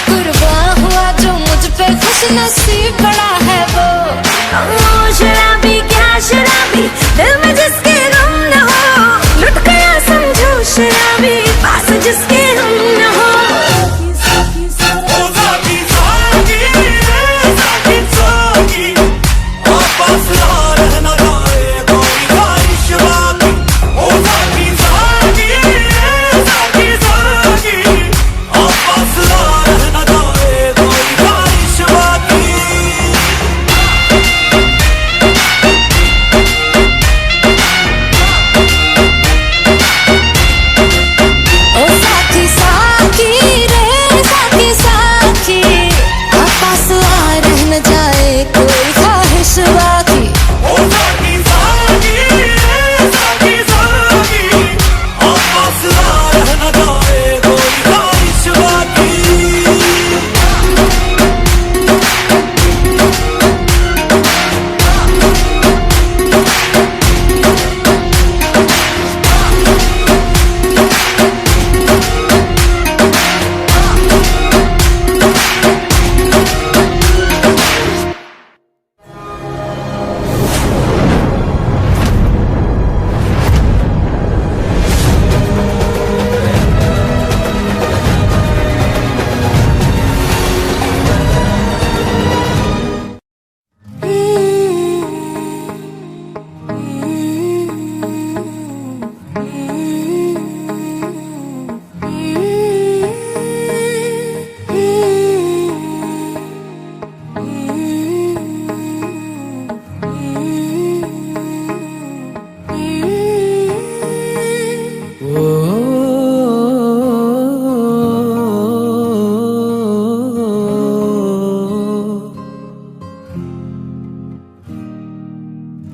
कुर्बान हुआ जो मुझ पे खुश नसीब बड़ा है वो। ओ शराबी क्या शराबी, दिल में जिसके गम न हो, लुट गया समझो शराबी, पास जिसके हम न हो। ओ साकी साकी रे साकी साकी, वापस ना रहना जाए ख्वाहिश बाकी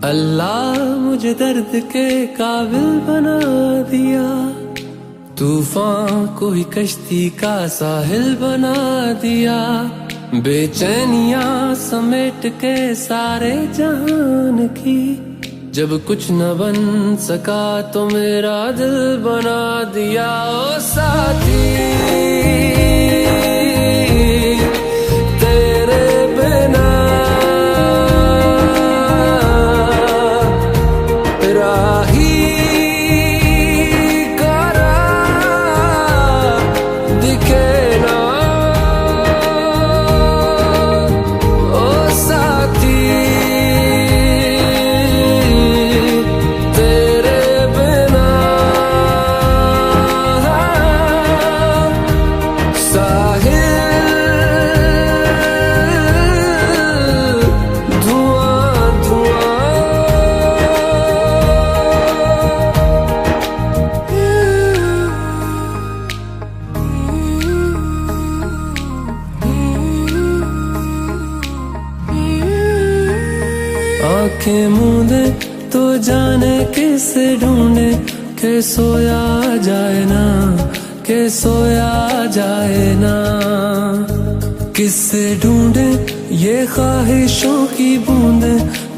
अल्लाह मुझे दर्द के काबिल बना दिया, तूफान को ही कश्ती का साहिल बना दिया, बेचैनियां समेट के सारे जहान की, जब कुछ न बन सका तो मेरा दिल बना दिया। ओ साथी आंखें मूंदे तो जाने किसे ढूंढे, के सोया जाए ना, के सोया जाए ना, किससे ढूंढे ये ख्वाहिशों की बूंदे,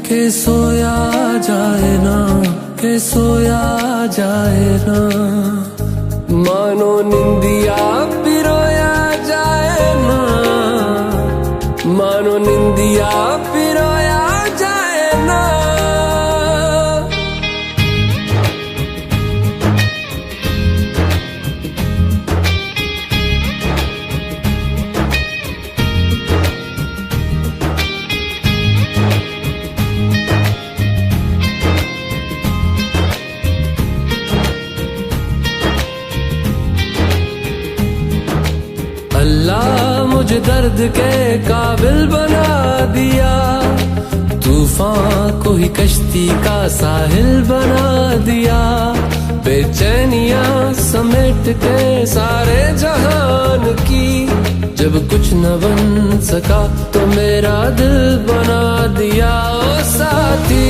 के सोया जाए ना, के सोया जाए ना, मानो निंदिया पिरोया जाए ना, मानो निंदिया पिरोया जाए ना। अल्लाह मुझे दर्द के काबिल बना दिया, तूफान को ही कश्ती का साहिल बना दिया, बेचैनियां समेट के सारे जहान की, जब कुछ न बन सका तो मेरा दिल बना दिया। ओ साथी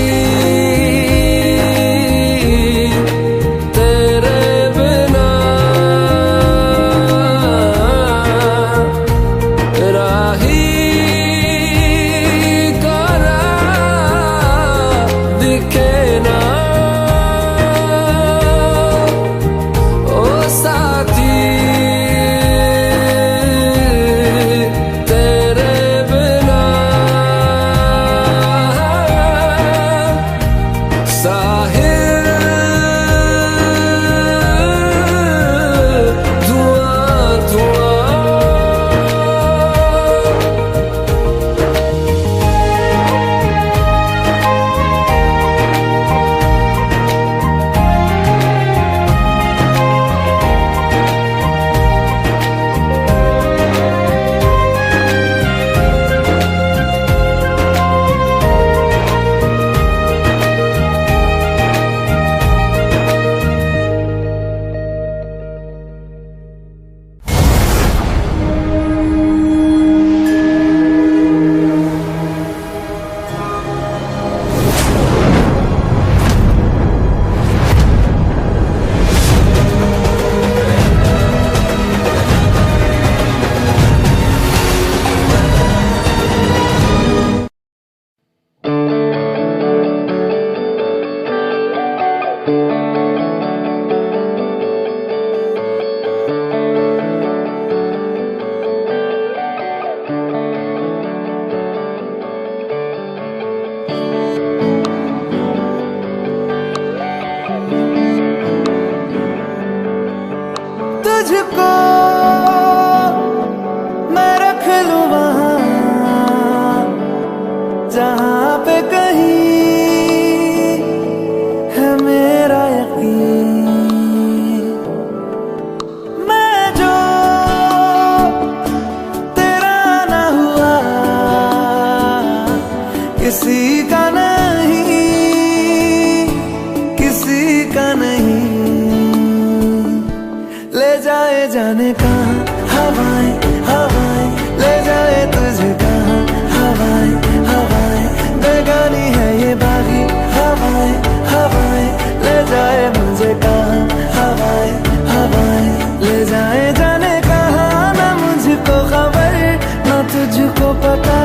बता।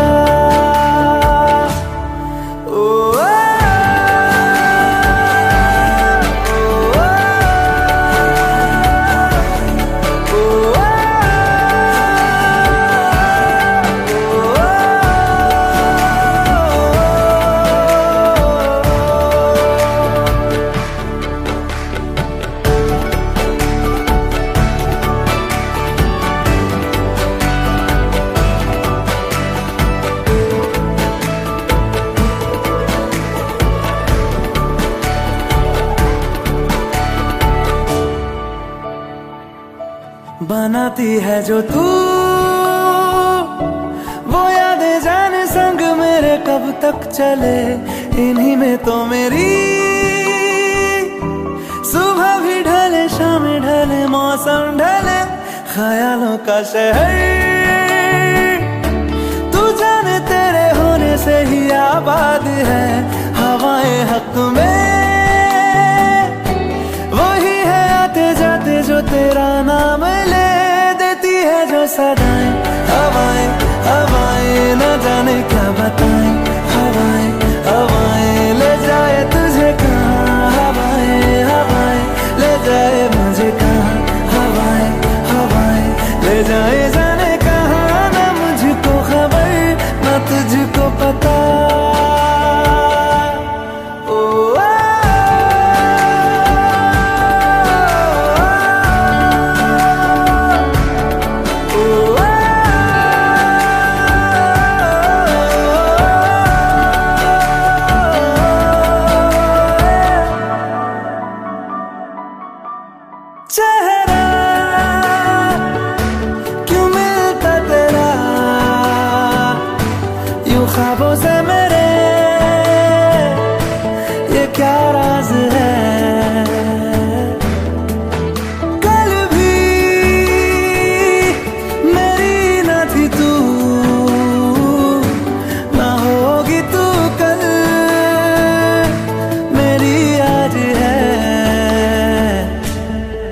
बनाती है जो तू वो यादें जाने संग मेरे कब तक चले, इन्हीं में तो मेरी सुबह भी ढले शाम ढले मौसम ढले, ख्यालों का शहर तू जाने तेरे होने से ही आबाद है। हवाएं हक में वही है आते जाते जो तेरा नाम ले देती है जो सदाएं। हवाएं हवाएं न जाने क्या बताएं, हवाएं हवाएं ले जाए तुझे कहाँ, हवाएं हवाएं ले जाए मुझे कहाँ, हवाएं हवाएं ले जाए जाने कहाँ, ना मुझको खबर ना तुझको पता। चेहरा क्यों मिलता तेरा यूं ख्वाबों से मेरे, ये क्या राज है। कल भी मेरी न थी तू, ना होगी तू कल मेरी आज है।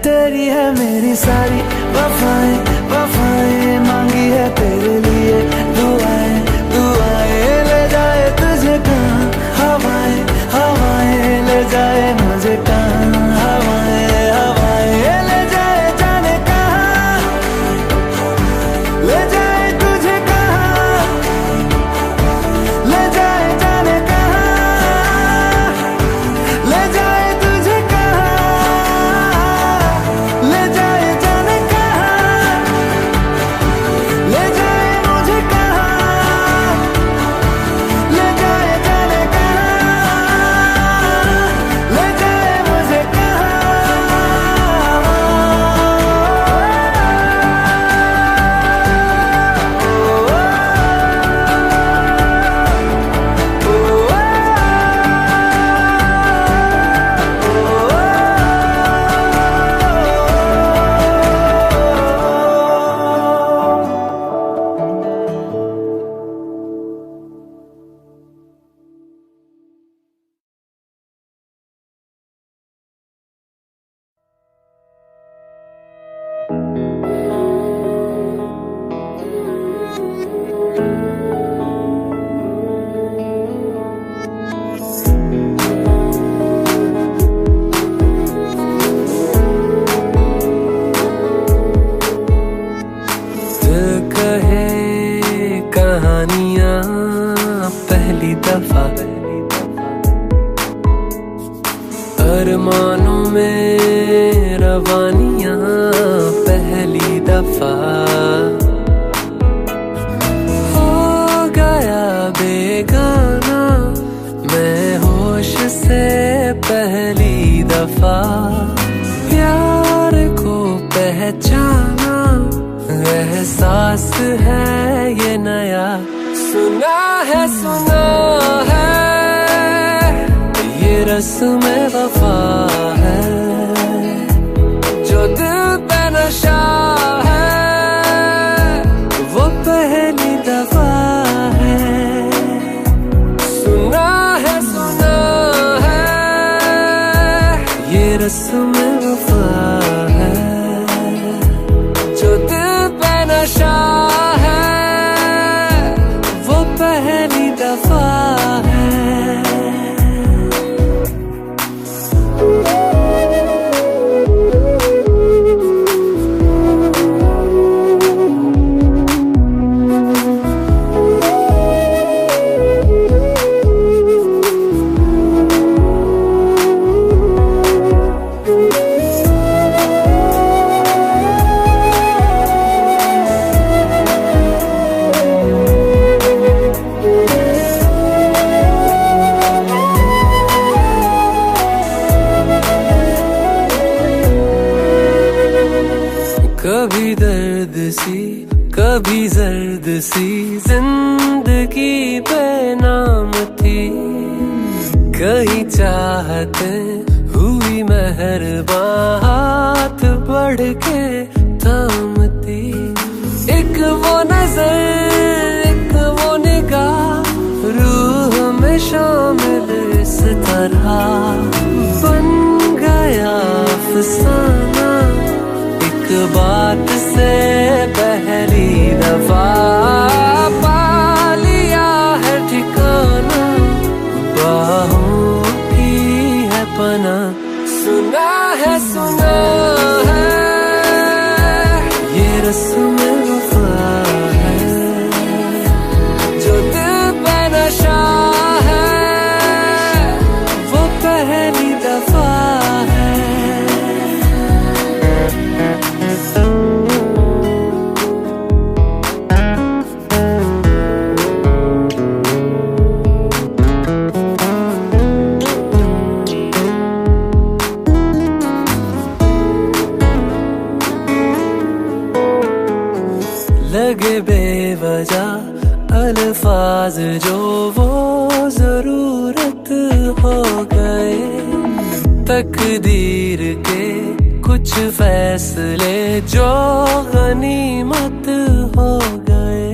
तेरी है मेरी सारी वफाएं वफाएं, मांगी है तेरे लिए दुआएं दुआएं, ले जाए तुझे कहाँ, हवाएं हवाएं ले जाए मुझे कहाँ, हवाएं हवाएं ले जाए जाने कहाँ, ले जाए तुझे कहाँ, ले जाए जाने कहाँ, ले जाए तुझे कहाँ, ले जाए जाने कहाँ, ले जाए मुझे कहाँ, ले जाए जाने कहाँ, ले जाए मुझे कहाँ। दिल कहे कहानियां पहली दफा, अरमानों में रवानियां पहली दफा, हो गया बेगाना मैं होश से पहली दफा, प्यार को पहचाना एहसास है ये नया, सुना है ये रस्म वफा है, जो दिल पे नशा है वो पहली दफा है, सुना है ये रस्म वफा है, जो दिल पे नशा है पहली दफा है। कभी दर्द सी कभी जर्द सी जिंदगी बेनाम थी, कहीं चाहते हुई मेहरबान हाथ बढ़ के थामती। एक वो नजर एक वो निगाह रूह में शामिल इस तरह बन गया अफसाना। बात से पहली दफा पा लिया है ठिकाना, बाहों की है पना। सुना है ये रस्म वफा है, जो दिल पे नशा है वो पहली दफा है। लगे बेवजह अल्फाज जो वो जरूरत हो गए, तकदीर के कुछ फैसले जो गनीमत हो गए।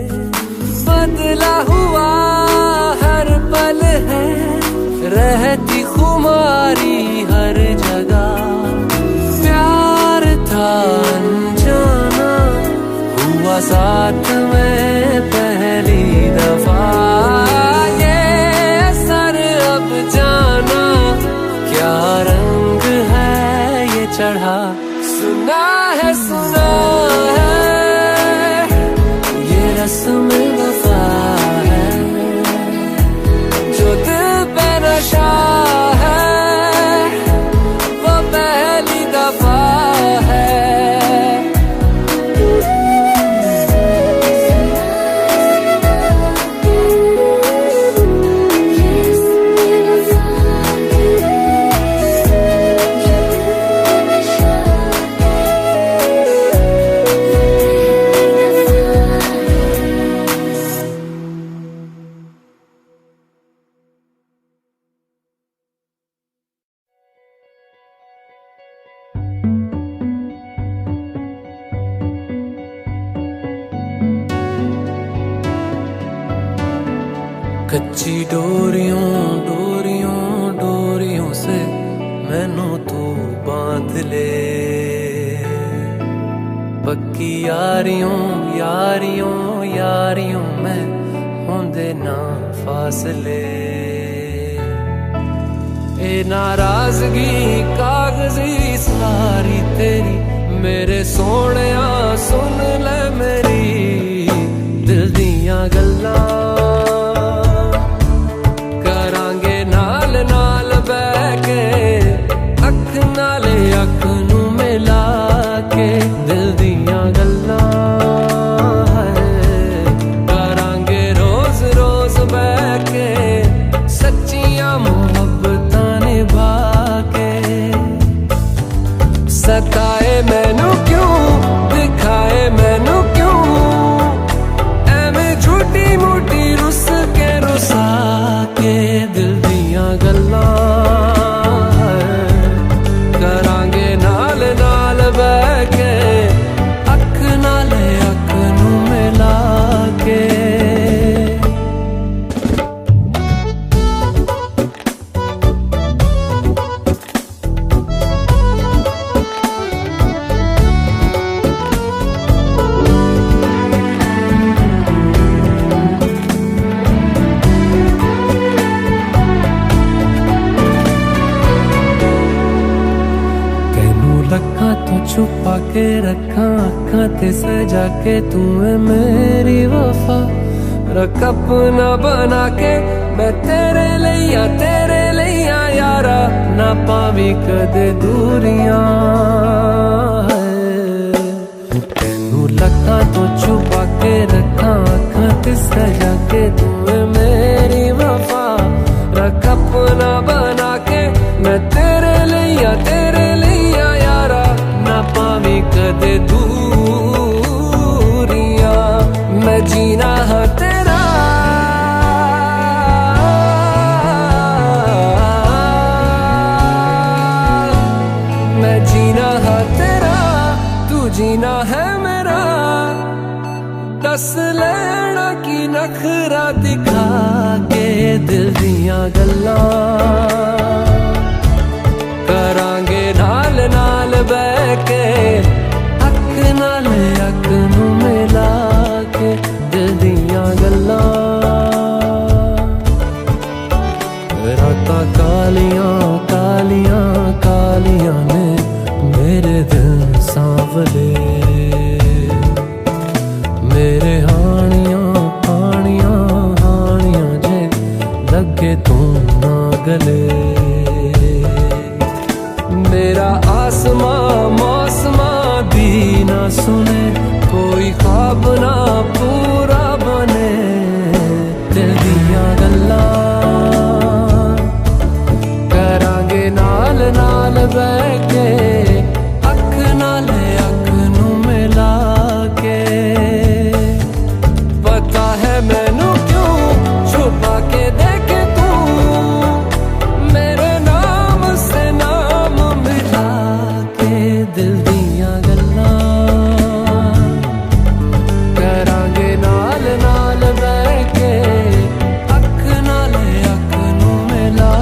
बदला हुआ हर पल है रहती खुमारी हर जगह, प्यार था अनजाना हुआ साथ में पहली दफा। ये असर अब जाना क्या रंग है ये चढ़ा। सुना है ये रस्म वफा है, जो दिल पे नशा है वो पहली दफा है। कच्ची डोरियों डोरियों डोरियों से मैनू तू बांध ले, पक्की यारियों यारियों यारियों में होंदे ना फासले। ए नाराजगी कागजी सारी तेरी मेरे सोहणिया सुन ले मेरी दिल दियां गल्लां। अख नू मिला के दिल दियां गल्लां करांगे रोज रोज बैठ के सच्चियां मुहब्बतां निभा के। सताए मैनू क्यों दिखाए मैनू क्यों, एवें झूठी मूठी के रखा अखां ते सजा के तू है मेरी वफा। रख अपना बना के मैं तेरे लिया यारा, ना पावी कदे दूरियां। तेनू लखां तो छुपा के रखा अखां ते सजा के तू है मेरी वफा। रख अपना बना के मैं तेरे लिया यारा, ना पावी कदे दूरियां। मैं जीना है तेरा, मैं जीना है तेरा, तू जीना है मेरा। दस लेना की नखरा दिखा के दिल दियां गल्लां करांगे नाल नाल बह के। अख नाल अख नू मिला के दिल दियां गल्लां। रातां कालियां कालियां कालियां ने मेरे दिल सांवले। मेरे हानियां हानियां हानियां जे लगे तू ना गले। मेरा आसमां मौसमां भी ना सुने, कोई ख्वाब ना पूरा बने। दिल दियां गल्लां करांगे नाल नाल बह के। अख नाल अख नू मिला के। पता है मैनू क्यों छुपा के देखे तू मेरे नाम से नाम मिला के। दिल दियां गल्लां करांगे नाल नाल बह के। अख नाल अख नू मिला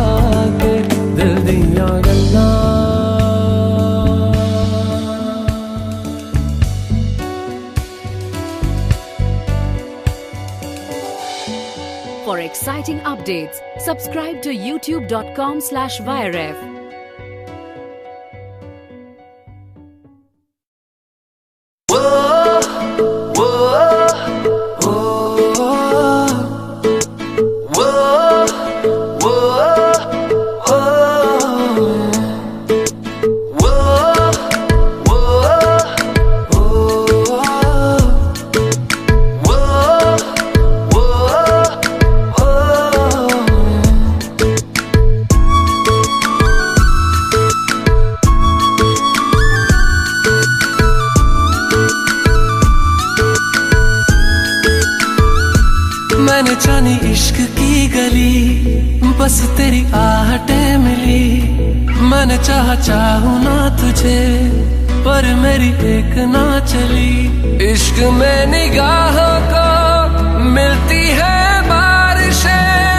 के दिल दियां गल्लां। For exciting updates, subscribe to youtube.com/viref. मैंने जानी इश्क की गली, बस तेरी आहटें मिली। मैंने चाहूं ना तुझे, पर मेरी एक ना चली। इश्क में निगाहों को मिलती है बारिशें,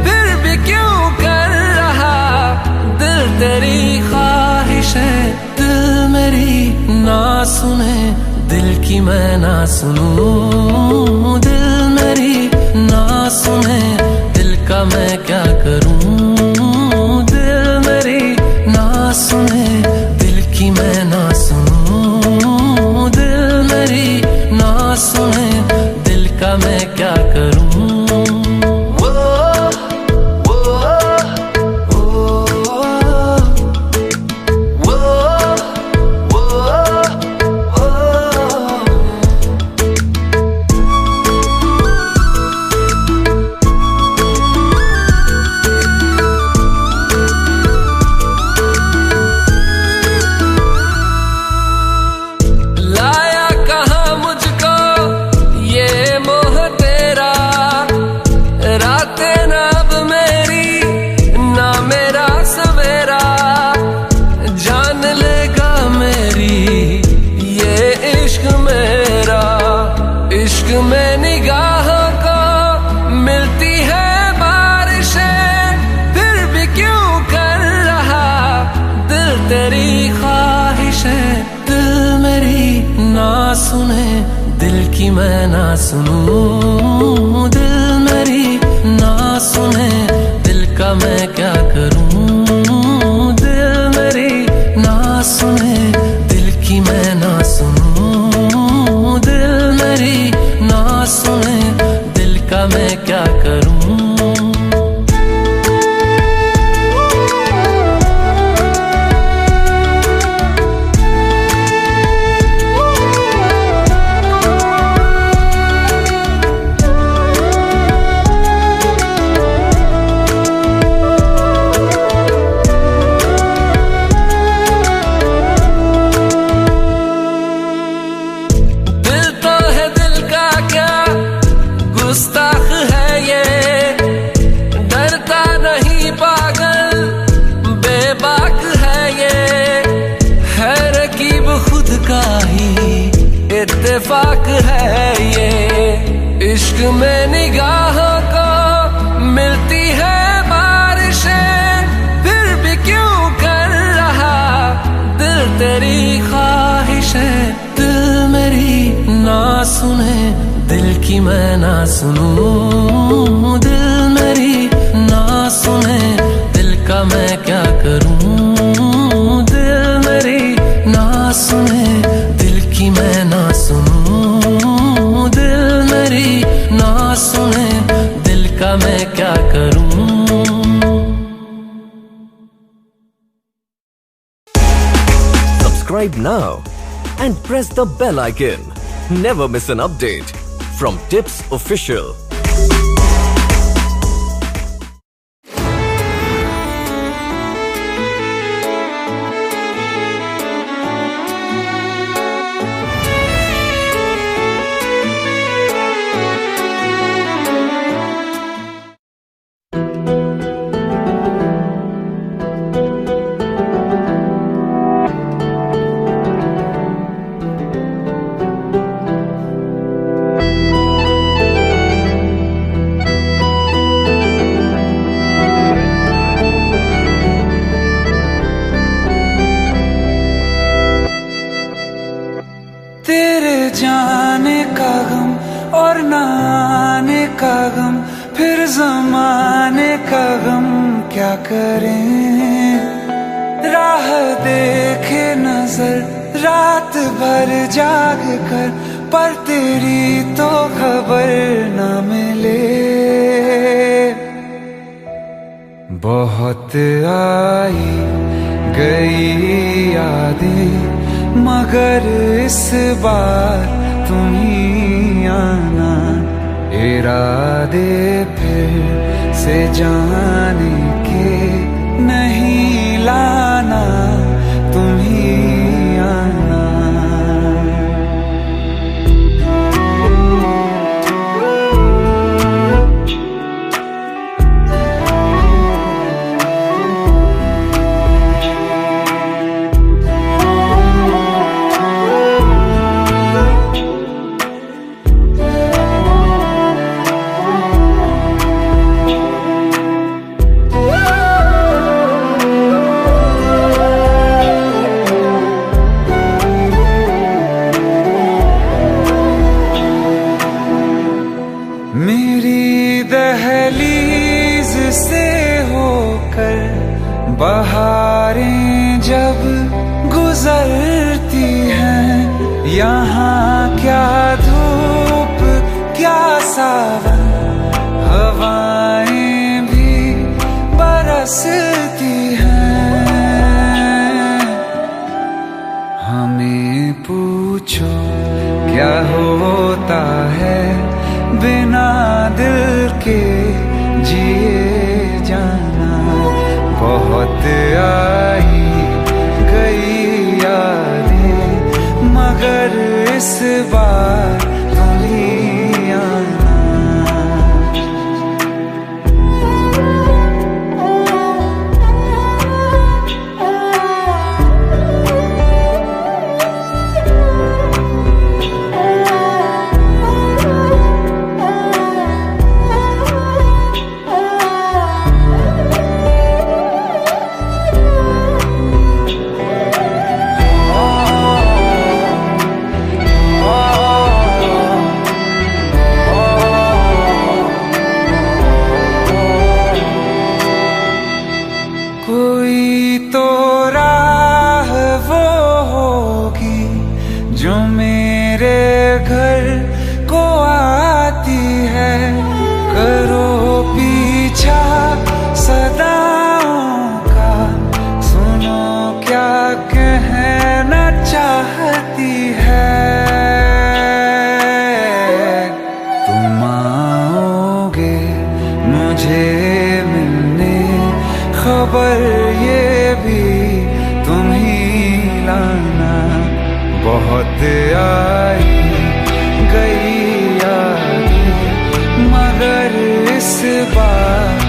फिर भी क्यों कर रहा दिल तेरी ख्वाहिशें। दिल मेरी ना सुने, दिल की मैं ना सुनूं। दिल मेरी ना सुने, दिल का मैं क्या करूं। दिल मेरी ना सुने, दिल की मैं ना सुनूं। दिल मेरी ना सुने, दिल का मैं क्या करूं। इश्क में निगाहों को मिलती है बारिशें, फिर भी क्यों कर रहा दिल तेरी ख्वाहिशें। दिल मेरी ना सुने, दिल की मैं ना सुनूं। दिल मेरी ना सुने, दिल का मैं क्या करूं। दिल मेरी ना सुने, दिल की मैं ना इत्तेफाक है ये। इश्क में निगाहों को मिलती है बारिशें, फिर भी क्यों कर रहा दिल तेरी ख्वाहिशें। दिल मेरी ना सुने, दिल की मैं ना सुनूं। दिल मेरी ना सुने, दिल का मैं क्या करूं। दिल मेरी ना सुने, दिल की मैं ना सुनूं। दिल मेरी ना सुने, दिल का मैं क्या करूं। Subscribe now and press the bell icon. Never miss an update from Tips Official. तेरे जाने का गम और न आने का गम, फिर जमाने का गम क्या करें। राह देखे नजर रात भर जाग कर, पर तेरी तो खबर न मिले। बहुत आई गई यादें, मगर इस बार तुम ही आना। इरादे फिर से जाने के नहीं लाना, तुम ही आना। मेरी दहलीज से होकर बहारें जब गुजरती हैं, यहाँ क्या धूप क्या सावन, हवाएं भी बरसती हैं। हमें पूछो क्या होता है बिना दिल के जिए जाना। बहुत आई गई यादें, मगर इस बार तुम ही आना। कोई तो राह वो होगी जो मेरे घर को आती है। करो पीछा सदाओं का, सुनो क्या कहना चाहती है। तुम आओगे मुझे मिलने, खबर ये भी तुम ही लाना। बहुत आई गई यादें, मगर इस बार